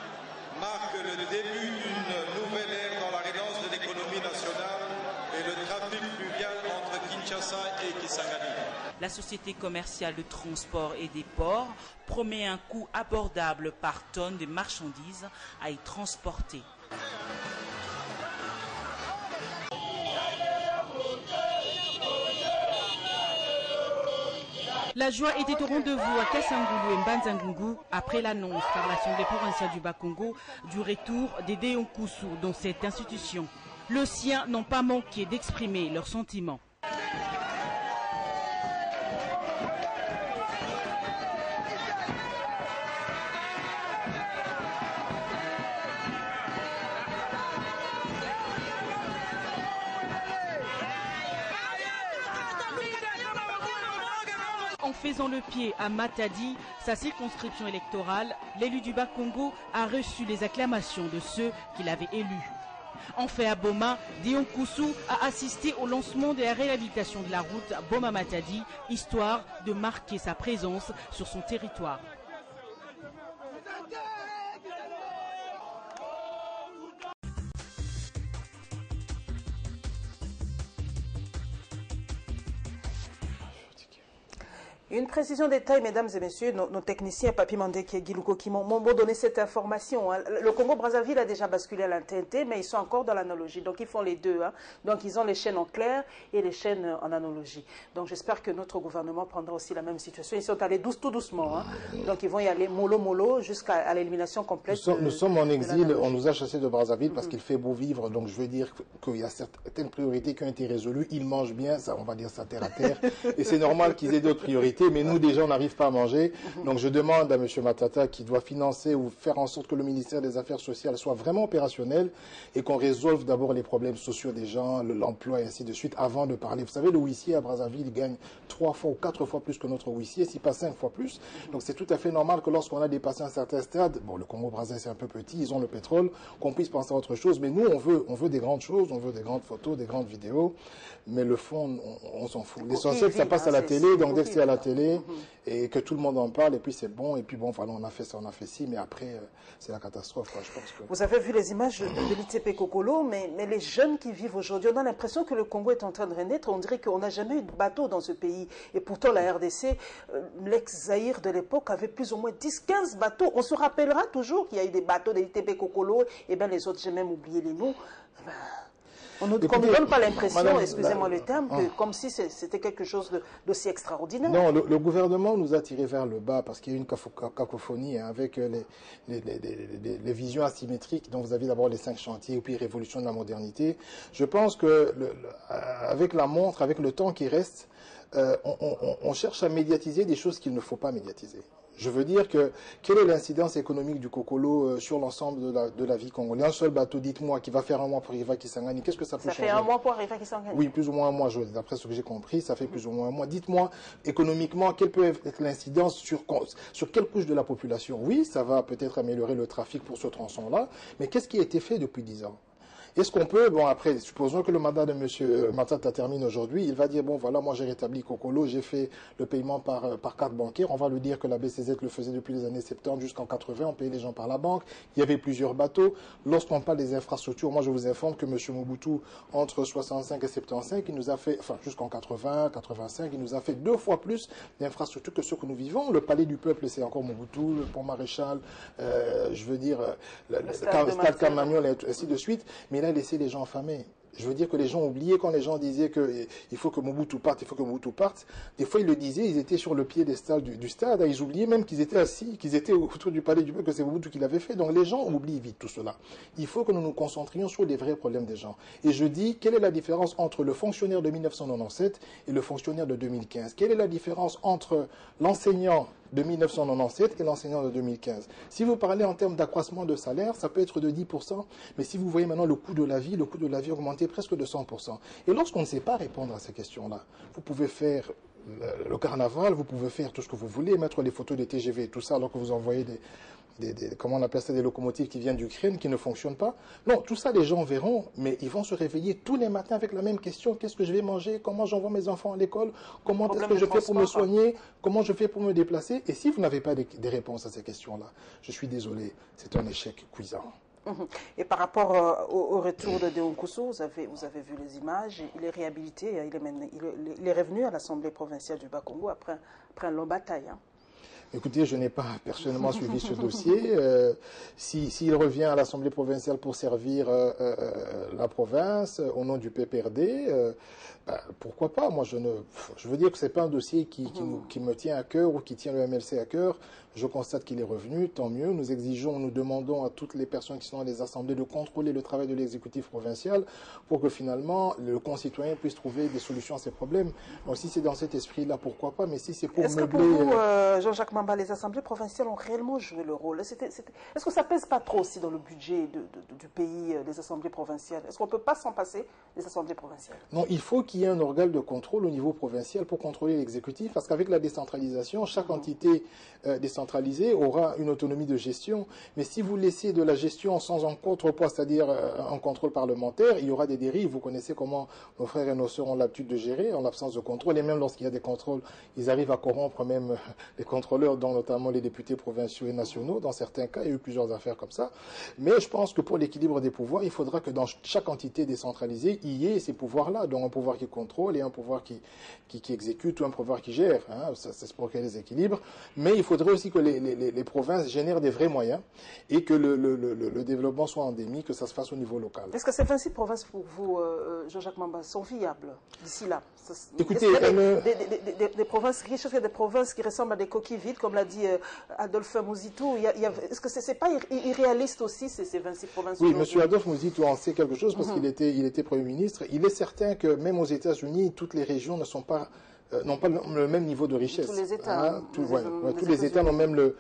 marque le début d'une nouvelle ère dans la relance de l'économie nationale et le trafic fluvial entre Kinshasa et Kisangani. La société commerciale de transport et des ports promet un coût abordable par tonne de marchandises à y transporter. La joie était au rendez-vous à Kassangoulou et Mbanzangungu après l'annonce par l'Assemblée provinciale du Bas-Congo du retour des Déonkousou dans cette institution. Les siens n'ont pas manqué d'exprimer leurs sentiments. En faisant le pied à Matadi, sa circonscription électorale, l'élu du Bas-Congo a reçu les acclamations de ceux qui l'avaient élu. En fait, à Boma, Déonkousou a assisté au lancement de la réhabilitation de la route Boma-Matadi, histoire de marquer sa présence sur son territoire. Une précision détail, mesdames et messieurs, nos techniciens, Papi Mandeki et Giluko, qui m'ont donné cette information. Hein. Le Congo-Brazzaville a déjà basculé à la TNT, mais ils sont encore dans l'analogie. Donc, ils font les deux. Hein. Donc, ils ont les chaînes en clair et les chaînes en analogie. Donc, j'espère que notre gouvernement prendra aussi la même situation. Ils sont allés tout doucement. Hein. Donc, ils vont y aller mollo jusqu'à l'élimination complète. Nous sommes en exil. On nous a chassés de Brazzaville parce qu'il fait beau vivre. Donc, je veux dire qu'il y a certaines priorités qui ont été résolues. Ils mangent bien, ça, on va dire ça terre à terre. Et c'est normal qu'ils aient d'autres priorités. Mais nous, déjà, on n'arrive pas à manger. Donc, je demande à M. Matata qui doit financer ou faire en sorte que le ministère des Affaires sociales soit vraiment opérationnel et qu'on résolve d'abord les problèmes sociaux des gens, l'emploi et ainsi de suite, avant de parler. Vous savez, le huissier à Brazzaville gagne 3 fois ou 4 fois plus que notre huissier, si pas 5 fois plus. Donc, c'est tout à fait normal que lorsqu'on a dépassé un certain stade, bon, le Congo-Brazzaville, c'est un peu petit, ils ont le pétrole, qu'on puisse penser à autre chose. Mais nous, on veut des grandes choses, on veut des grandes photos, des grandes vidéos. Mais le fond, on s'en fout. L'essentiel, ça passe à la télé. Donc, dès que c'est à la télé, et que tout le monde en parle, et puis c'est bon, et puis bon, voilà, on a fait ça, on a fait ci, mais après, c'est la catastrophe, quoi, je pense que... Vous avez vu les images de l'ITP Kokolo, mais les jeunes qui vivent aujourd'hui, on a l'impression que le Congo est en train de renaître, on dirait qu'on n'a jamais eu de bateau dans ce pays, et pourtant la RDC, l'ex-Zaïre de l'époque, avait plus ou moins 10-15 bateaux, on se rappellera toujours qu'il y a eu des bateaux de l'ITP Kokolo, et bien les autres, j'ai même oublié les noms, on ne donne pas l'impression, excusez-moi le terme, comme si c'était quelque chose d'aussi extraordinaire. Non, le gouvernement nous a tirés vers le bas parce qu'il y a eu une cacophonie hein, avec les visions asymétriques. Donc vous avez d'abord les 5 chantiers et puis révolution de la modernité. Je pense que avec la montre, avec le temps qui reste, on cherche à médiatiser des choses qu'il ne faut pas médiatiser. Je veux dire que, quelle est l'incidence économique du Kokolo sur l'ensemble de la vie congolaise? Un seul bateau, dites-moi, qui va faire un mois pour arriver à Kisangani, qu'est-ce que ça peut changer? Ça fait un mois pour arriver à Kisangani? Oui, plus ou moins un mois, d'après ce que j'ai compris, ça fait plus ou moins un mois. Dites-moi, économiquement, quelle peut être l'incidence sur quelle couche de la population? Oui, ça va peut-être améliorer le trafic pour ce tronçon-là, mais qu'est-ce qui a été fait depuis 10 ans? Est-ce qu'on peut, bon après, supposons que le mandat de M. Matata termine aujourd'hui, il va dire, bon voilà, moi j'ai rétabli Kokolo, j'ai fait le paiement par carte bancaire, on va lui dire que la BCZ le faisait depuis les années 70 jusqu'en 80, on payait les gens par la banque, il y avait plusieurs bateaux. Lorsqu'on parle des infrastructures, moi je vous informe que M. Mobutu, entre 65 et 75, il nous a fait, enfin jusqu'en 80, 85, il nous a fait 2 fois plus d'infrastructures que ce que nous vivons. Le palais du peuple, c'est encore Mobutu, le pont Maréchal, je veux dire, le stade Kamaniol, et ainsi de suite, mais il a laissé les gens affamés. Je veux dire que les gens ont oublié quand les gens disaient qu'il faut que Mobutu parte, il faut que Mobutu parte. Des fois, ils le disaient, ils étaient sur le piédestal du stade. Ils oubliaient même qu'ils étaient assis, qu'ils étaient autour du palais du peuple, que c'est Mobutu qui l'avait fait. Donc les gens oublient vite tout cela. Il faut que nous nous concentrions sur les vrais problèmes des gens. Et je dis, quelle est la différence entre le fonctionnaire de 1997 et le fonctionnaire de 2015? Quelle est la différence entre l'enseignant de 1997 et l'enseignant de 2015. Si vous parlez en termes d'accroissement de salaire, ça peut être de 10%, mais si vous voyez maintenant le coût de la vie a augmenté presque de 100%. Et lorsqu'on ne sait pas répondre à ces questions-là, vous pouvez faire le carnaval, vous pouvez faire tout ce que vous voulez, mettre les photos des TGV et tout ça, alors que vous envoyez comment on appelle ça, des locomotives qui viennent d'Ukraine, qui ne fonctionnent pas. Non, tout ça, les gens verront, mais ils vont se réveiller tous les matins avec la même question. Qu'est-ce que je vais manger? Comment j'envoie mes enfants à l'école? Comment est-ce que je fais pour me soigner? Comment je fais pour me déplacer? Et si vous n'avez pas des réponses à ces questions-là, je suis désolé, c'est un échec cuisant. Et par rapport au retour de Deonkusu, vous avez vu les images, il est réhabilité, il est revenu à l'Assemblée provinciale du Bas-Congo après une longue bataille. Écoutez, je n'ai pas personnellement suivi ce dossier. S'il revient à l'Assemblée provinciale pour servir la province au nom du PPRD, pourquoi pas? Moi, je veux dire que ce n'est pas un dossier qui me tient à cœur ou qui tient le MLC à cœur. Je constate qu'il est revenu, tant mieux. Nous exigeons, nous demandons à toutes les personnes qui sont dans les assemblées de contrôler le travail de l'exécutif provincial pour que finalement le concitoyen puisse trouver des solutions à ses problèmes. Donc si c'est dans cet esprit-là, pourquoi pas? Mais si c'est pour meubler... Est-ce que pour vous, Jean-Jacques Mamba, les assemblées provinciales ont réellement joué le rôle? Est-ce que ça pèse pas trop aussi dans le budget du pays, des assemblées provinciales? Est-ce qu'on ne peut pas s'en passer des assemblées provinciales? Non, il faut qu'il y ait un organe de contrôle au niveau provincial pour contrôler l'exécutif, parce qu'avec la décentralisation, chaque entité décentralisée aura une autonomie de gestion. Mais si vous laissez de la gestion sans un contrepoids, c'est-à-dire un contrôle parlementaire, il y aura des dérives. Vous connaissez comment nos frères et nos sœurs ont l'habitude de gérer en l'absence de contrôle. Et même lorsqu'il y a des contrôles, ils arrivent à corrompre même les contrôleurs, dont notamment les députés provinciaux et nationaux. Dans certains cas, il y a eu plusieurs affaires comme ça. Mais je pense que pour l'équilibre des pouvoirs, il faudra que dans chaque entité décentralisée, il y ait ces pouvoirs-là. Donc un pouvoir qui contrôle et un pouvoir qui exécute ou un pouvoir qui gère. Hein. C'est pour qu'il y ait des équilibres. Mais il faudrait aussi que les provinces génèrent des vrais moyens et que le développement soit endémique, que ça se fasse au niveau local. Est-ce que ces 26 provinces pour vous, Jean-Jacques Mamba, sont viables d'ici là? Écoutez, des provinces riches, des provinces qui ressemblent à des coquilles vides, comme l'a dit Adolphe Mouzitou. Est-ce que ce n'est pas irréaliste aussi, ces 26 provinces? Oui, M. Adolphe Mouzitou en sait quelque chose parce qu'il était Premier ministre. Il est certain que même aux États-Unis, toutes les régions n'ont pas le même niveau de richesse. Tous les États. Tous les États n'ont même le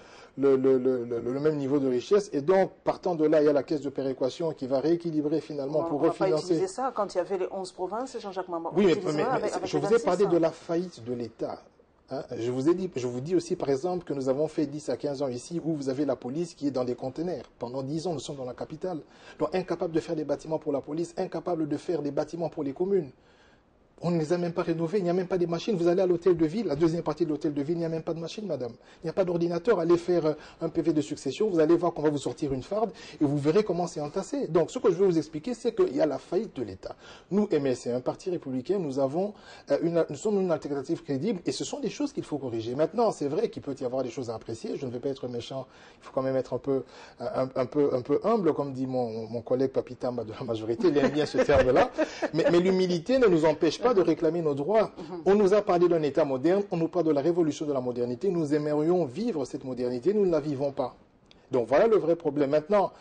même niveau de richesse. Et donc, partant de là, il y a la caisse de péréquation qui va rééquilibrer finalement pour refinancer. On n'a pas utilisé ça quand il y avait les 11 provinces, Jean-Jacques Mamba. Oui, mais je vous ai parlé de la faillite de l'État. Hein? Je vous dis aussi, par exemple, que nous avons fait 10 à 15 ans ici où vous avez la police qui est dans des conteneurs. Pendant 10 ans, nous sommes dans la capitale. Donc, incapable de faire des bâtiments pour la police, incapable de faire des bâtiments pour les communes. On ne les a même pas rénovés, il n'y a même pas de machines. Vous allez à l'hôtel de ville, la deuxième partie de l'hôtel de ville, il n'y a même pas de machine, madame. Il n'y a pas d'ordinateur. Allez faire un PV de succession, vous allez voir qu'on va vous sortir une farde et vous verrez comment c'est entassé. Donc, ce que je veux vous expliquer, c'est qu'il y a la faillite de l'État. Nous, MSC, un parti républicain, nous sommes une alternative crédible et ce sont des choses qu'il faut corriger. Maintenant, c'est vrai qu'il peut y avoir des choses à apprécier. Je ne vais pas être méchant, il faut quand même être un peu humble, comme dit mon collègue Papitamba de la majorité. Il aime bien ce terme-là. Mais l'humilité ne nous empêche pas de réclamer nos droits. On nous a parlé d'un État moderne, on nous parle de la révolution de la modernité, nous aimerions vivre cette modernité, nous ne la vivons pas. Donc voilà le vrai problème. Maintenant,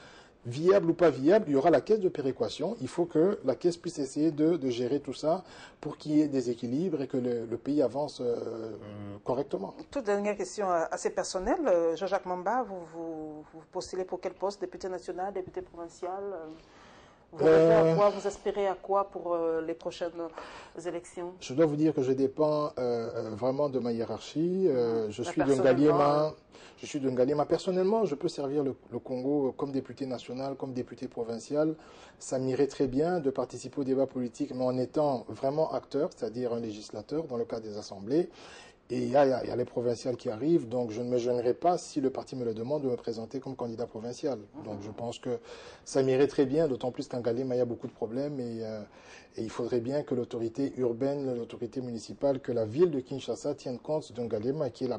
viable ou pas viable, il y aura la caisse de péréquation, il faut que la caisse puisse essayer de gérer tout ça pour qu'il y ait des équilibres et que le pays avance correctement. Toute dernière question assez personnelle, Jean-Jacques Mamba, vous postulez pour quel poste? Député national, député provincial? Vous rêvez à quoi? Vous aspirez à quoi pour les prochaines élections? Je dois vous dire que je dépends vraiment de ma hiérarchie. Je suis d'un Ngaliema. Je suis d'un Ngaliema. Personnellement, je peux servir le Congo comme député national, comme député provincial. Ça m'irait très bien de participer au débat politique, mais en étant vraiment acteur, c'est-à-dire un législateur dans le cadre des assemblées. Et il y a les provinciales qui arrivent, donc je ne me gênerai pas, si le parti me le demande, de me présenter comme candidat provincial. Donc je pense que ça m'irait très bien, d'autant plus qu'en Ngaliema, il y a beaucoup de problèmes et il faudrait bien que l'autorité urbaine, l'autorité municipale, que la ville de Kinshasa tienne compte de Ngaliema, qui est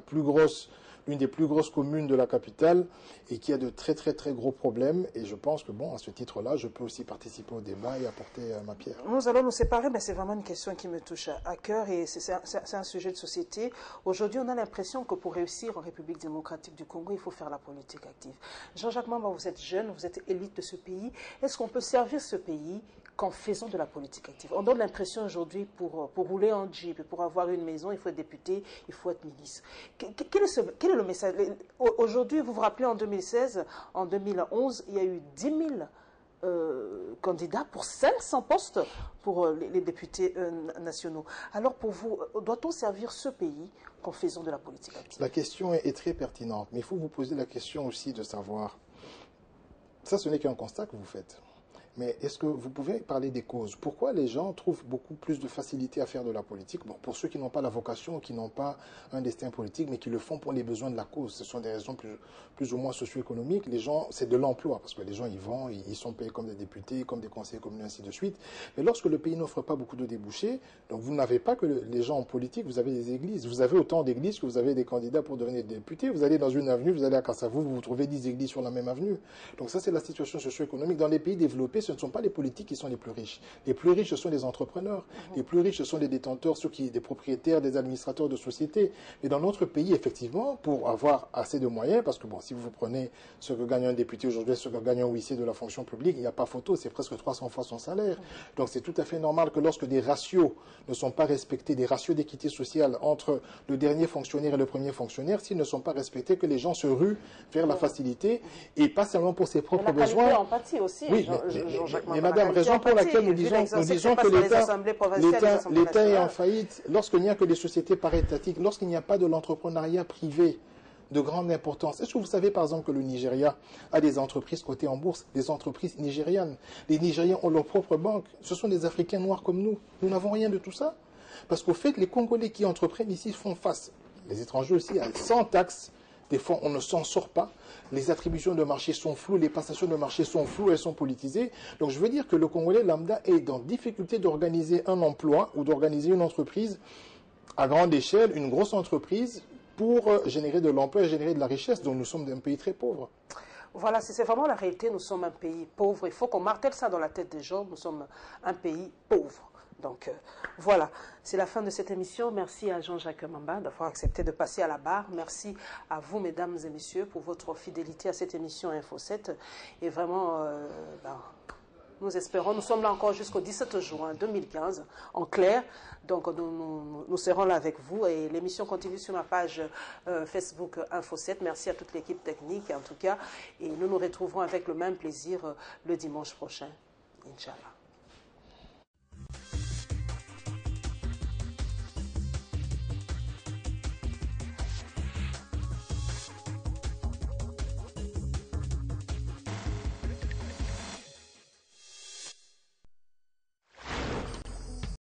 l'une des plus grosses communes de la capitale et qui a de très très très gros problèmes. Et je pense que, bon, à ce titre-là, je peux aussi participer au débat et apporter ma pierre. Nous allons nous séparer, mais c'est vraiment une question qui me touche à cœur et c'est un sujet de société. Aujourd'hui, on a l'impression que pour réussir en République démocratique du Congo, il faut faire la politique active. Jean-Jacques Mamba, vous êtes jeune, vous êtes élite de ce pays. Est-ce qu'on peut servir ce pays qu'en faisant de la politique active? On donne l'impression aujourd'hui, pour rouler en Jeep, pour avoir une maison, il faut être député, il faut être ministre. Quel est le message? Aujourd'hui, vous vous rappelez, en 2016, en 2011, il y a eu 10 000 candidats pour 500 postes pour les députés nationaux. Alors pour vous, doit-on servir ce pays qu'en faisant de la politique active? La question est très pertinente, mais il faut vous poser la question aussi de savoir, ça ce n'est qu'un constat que vous faites. Mais est-ce que vous pouvez parler des causes? Pourquoi les gens trouvent beaucoup plus de facilité à faire de la politique? Bon, pour ceux qui n'ont pas la vocation, qui n'ont pas un destin politique, mais qui le font pour les besoins de la cause. Ce sont des raisons plus ou moins socio-économiques. Les gens, c'est de l'emploi, parce que les gens y vont, ils sont payés comme des députés, comme des conseillers communaux, ainsi de suite. Mais lorsque le pays n'offre pas beaucoup de débouchés, donc vous n'avez pas que les gens en politique, vous avez des églises. Vous avez autant d'églises que vous avez des candidats pour devenir député. Vous allez dans une avenue, vous allez à Kassavou, vous trouvez 10 églises sur la même avenue. Donc ça, c'est la situation socio-économique. Dans les pays développés, ce ne sont pas les politiques qui sont les plus riches. Les plus riches, ce sont les entrepreneurs. Les plus riches, ce sont les détenteurs, des propriétaires, des administrateurs de sociétés. Mais dans notre pays, effectivement, pour avoir assez de moyens, parce que bon, si vous prenez ce que gagne un député aujourd'hui, ce que gagne un huissier de la fonction publique, il n'y a pas photo, c'est presque 300 fois son salaire. Donc c'est tout à fait normal que lorsque des ratios ne sont pas respectés, des ratios d'équité sociale entre le dernier fonctionnaire et le premier fonctionnaire, s'ils ne sont pas respectés, que les gens se ruent vers la facilité, et pas seulement pour ses propres besoins. Empathie aussi, oui, mais madame, raison pour laquelle nous disons que l'État est en faillite lorsqu'il n'y a que des sociétés parétatiques, lorsqu'il n'y a pas de l'entrepreneuriat privé de grande importance. Est-ce que vous savez par exemple que le Nigeria a des entreprises cotées en bourse, des entreprises nigérianes? Les Nigériens ont leur propre banque. Ce sont des Africains noirs comme nous. Nous n'avons rien de tout ça. Parce qu'au fait, les Congolais qui entreprennent ici font face, les étrangers aussi, sans taxes. Des fois, on ne s'en sort pas. Les attributions de marché sont floues, les passations de marché sont floues, elles sont politisées. Donc, je veux dire que le Congolais lambda est dans difficulté d'organiser un emploi ou d'organiser une entreprise à grande échelle, une grosse entreprise, pour générer de l'emploi et générer de la richesse. Donc, nous sommes un pays très pauvre. Voilà, c'est vraiment la réalité. Nous sommes un pays pauvre. Il faut qu'on martèle ça dans la tête des gens. Nous sommes un pays pauvre. Donc voilà, c'est la fin de cette émission. Merci à Jean-Jacques Mamba d'avoir accepté de passer à la barre. Merci à vous, mesdames et messieurs, pour votre fidélité à cette émission Info 7. Et vraiment, nous espérons, nous sommes là encore jusqu'au 17 juin 2015, en clair. Donc nous serons là avec vous et l'émission continue sur ma page Facebook Info 7. Merci à toute l'équipe technique en tout cas. Et nous nous retrouverons avec le même plaisir le dimanche prochain. Inch'Allah.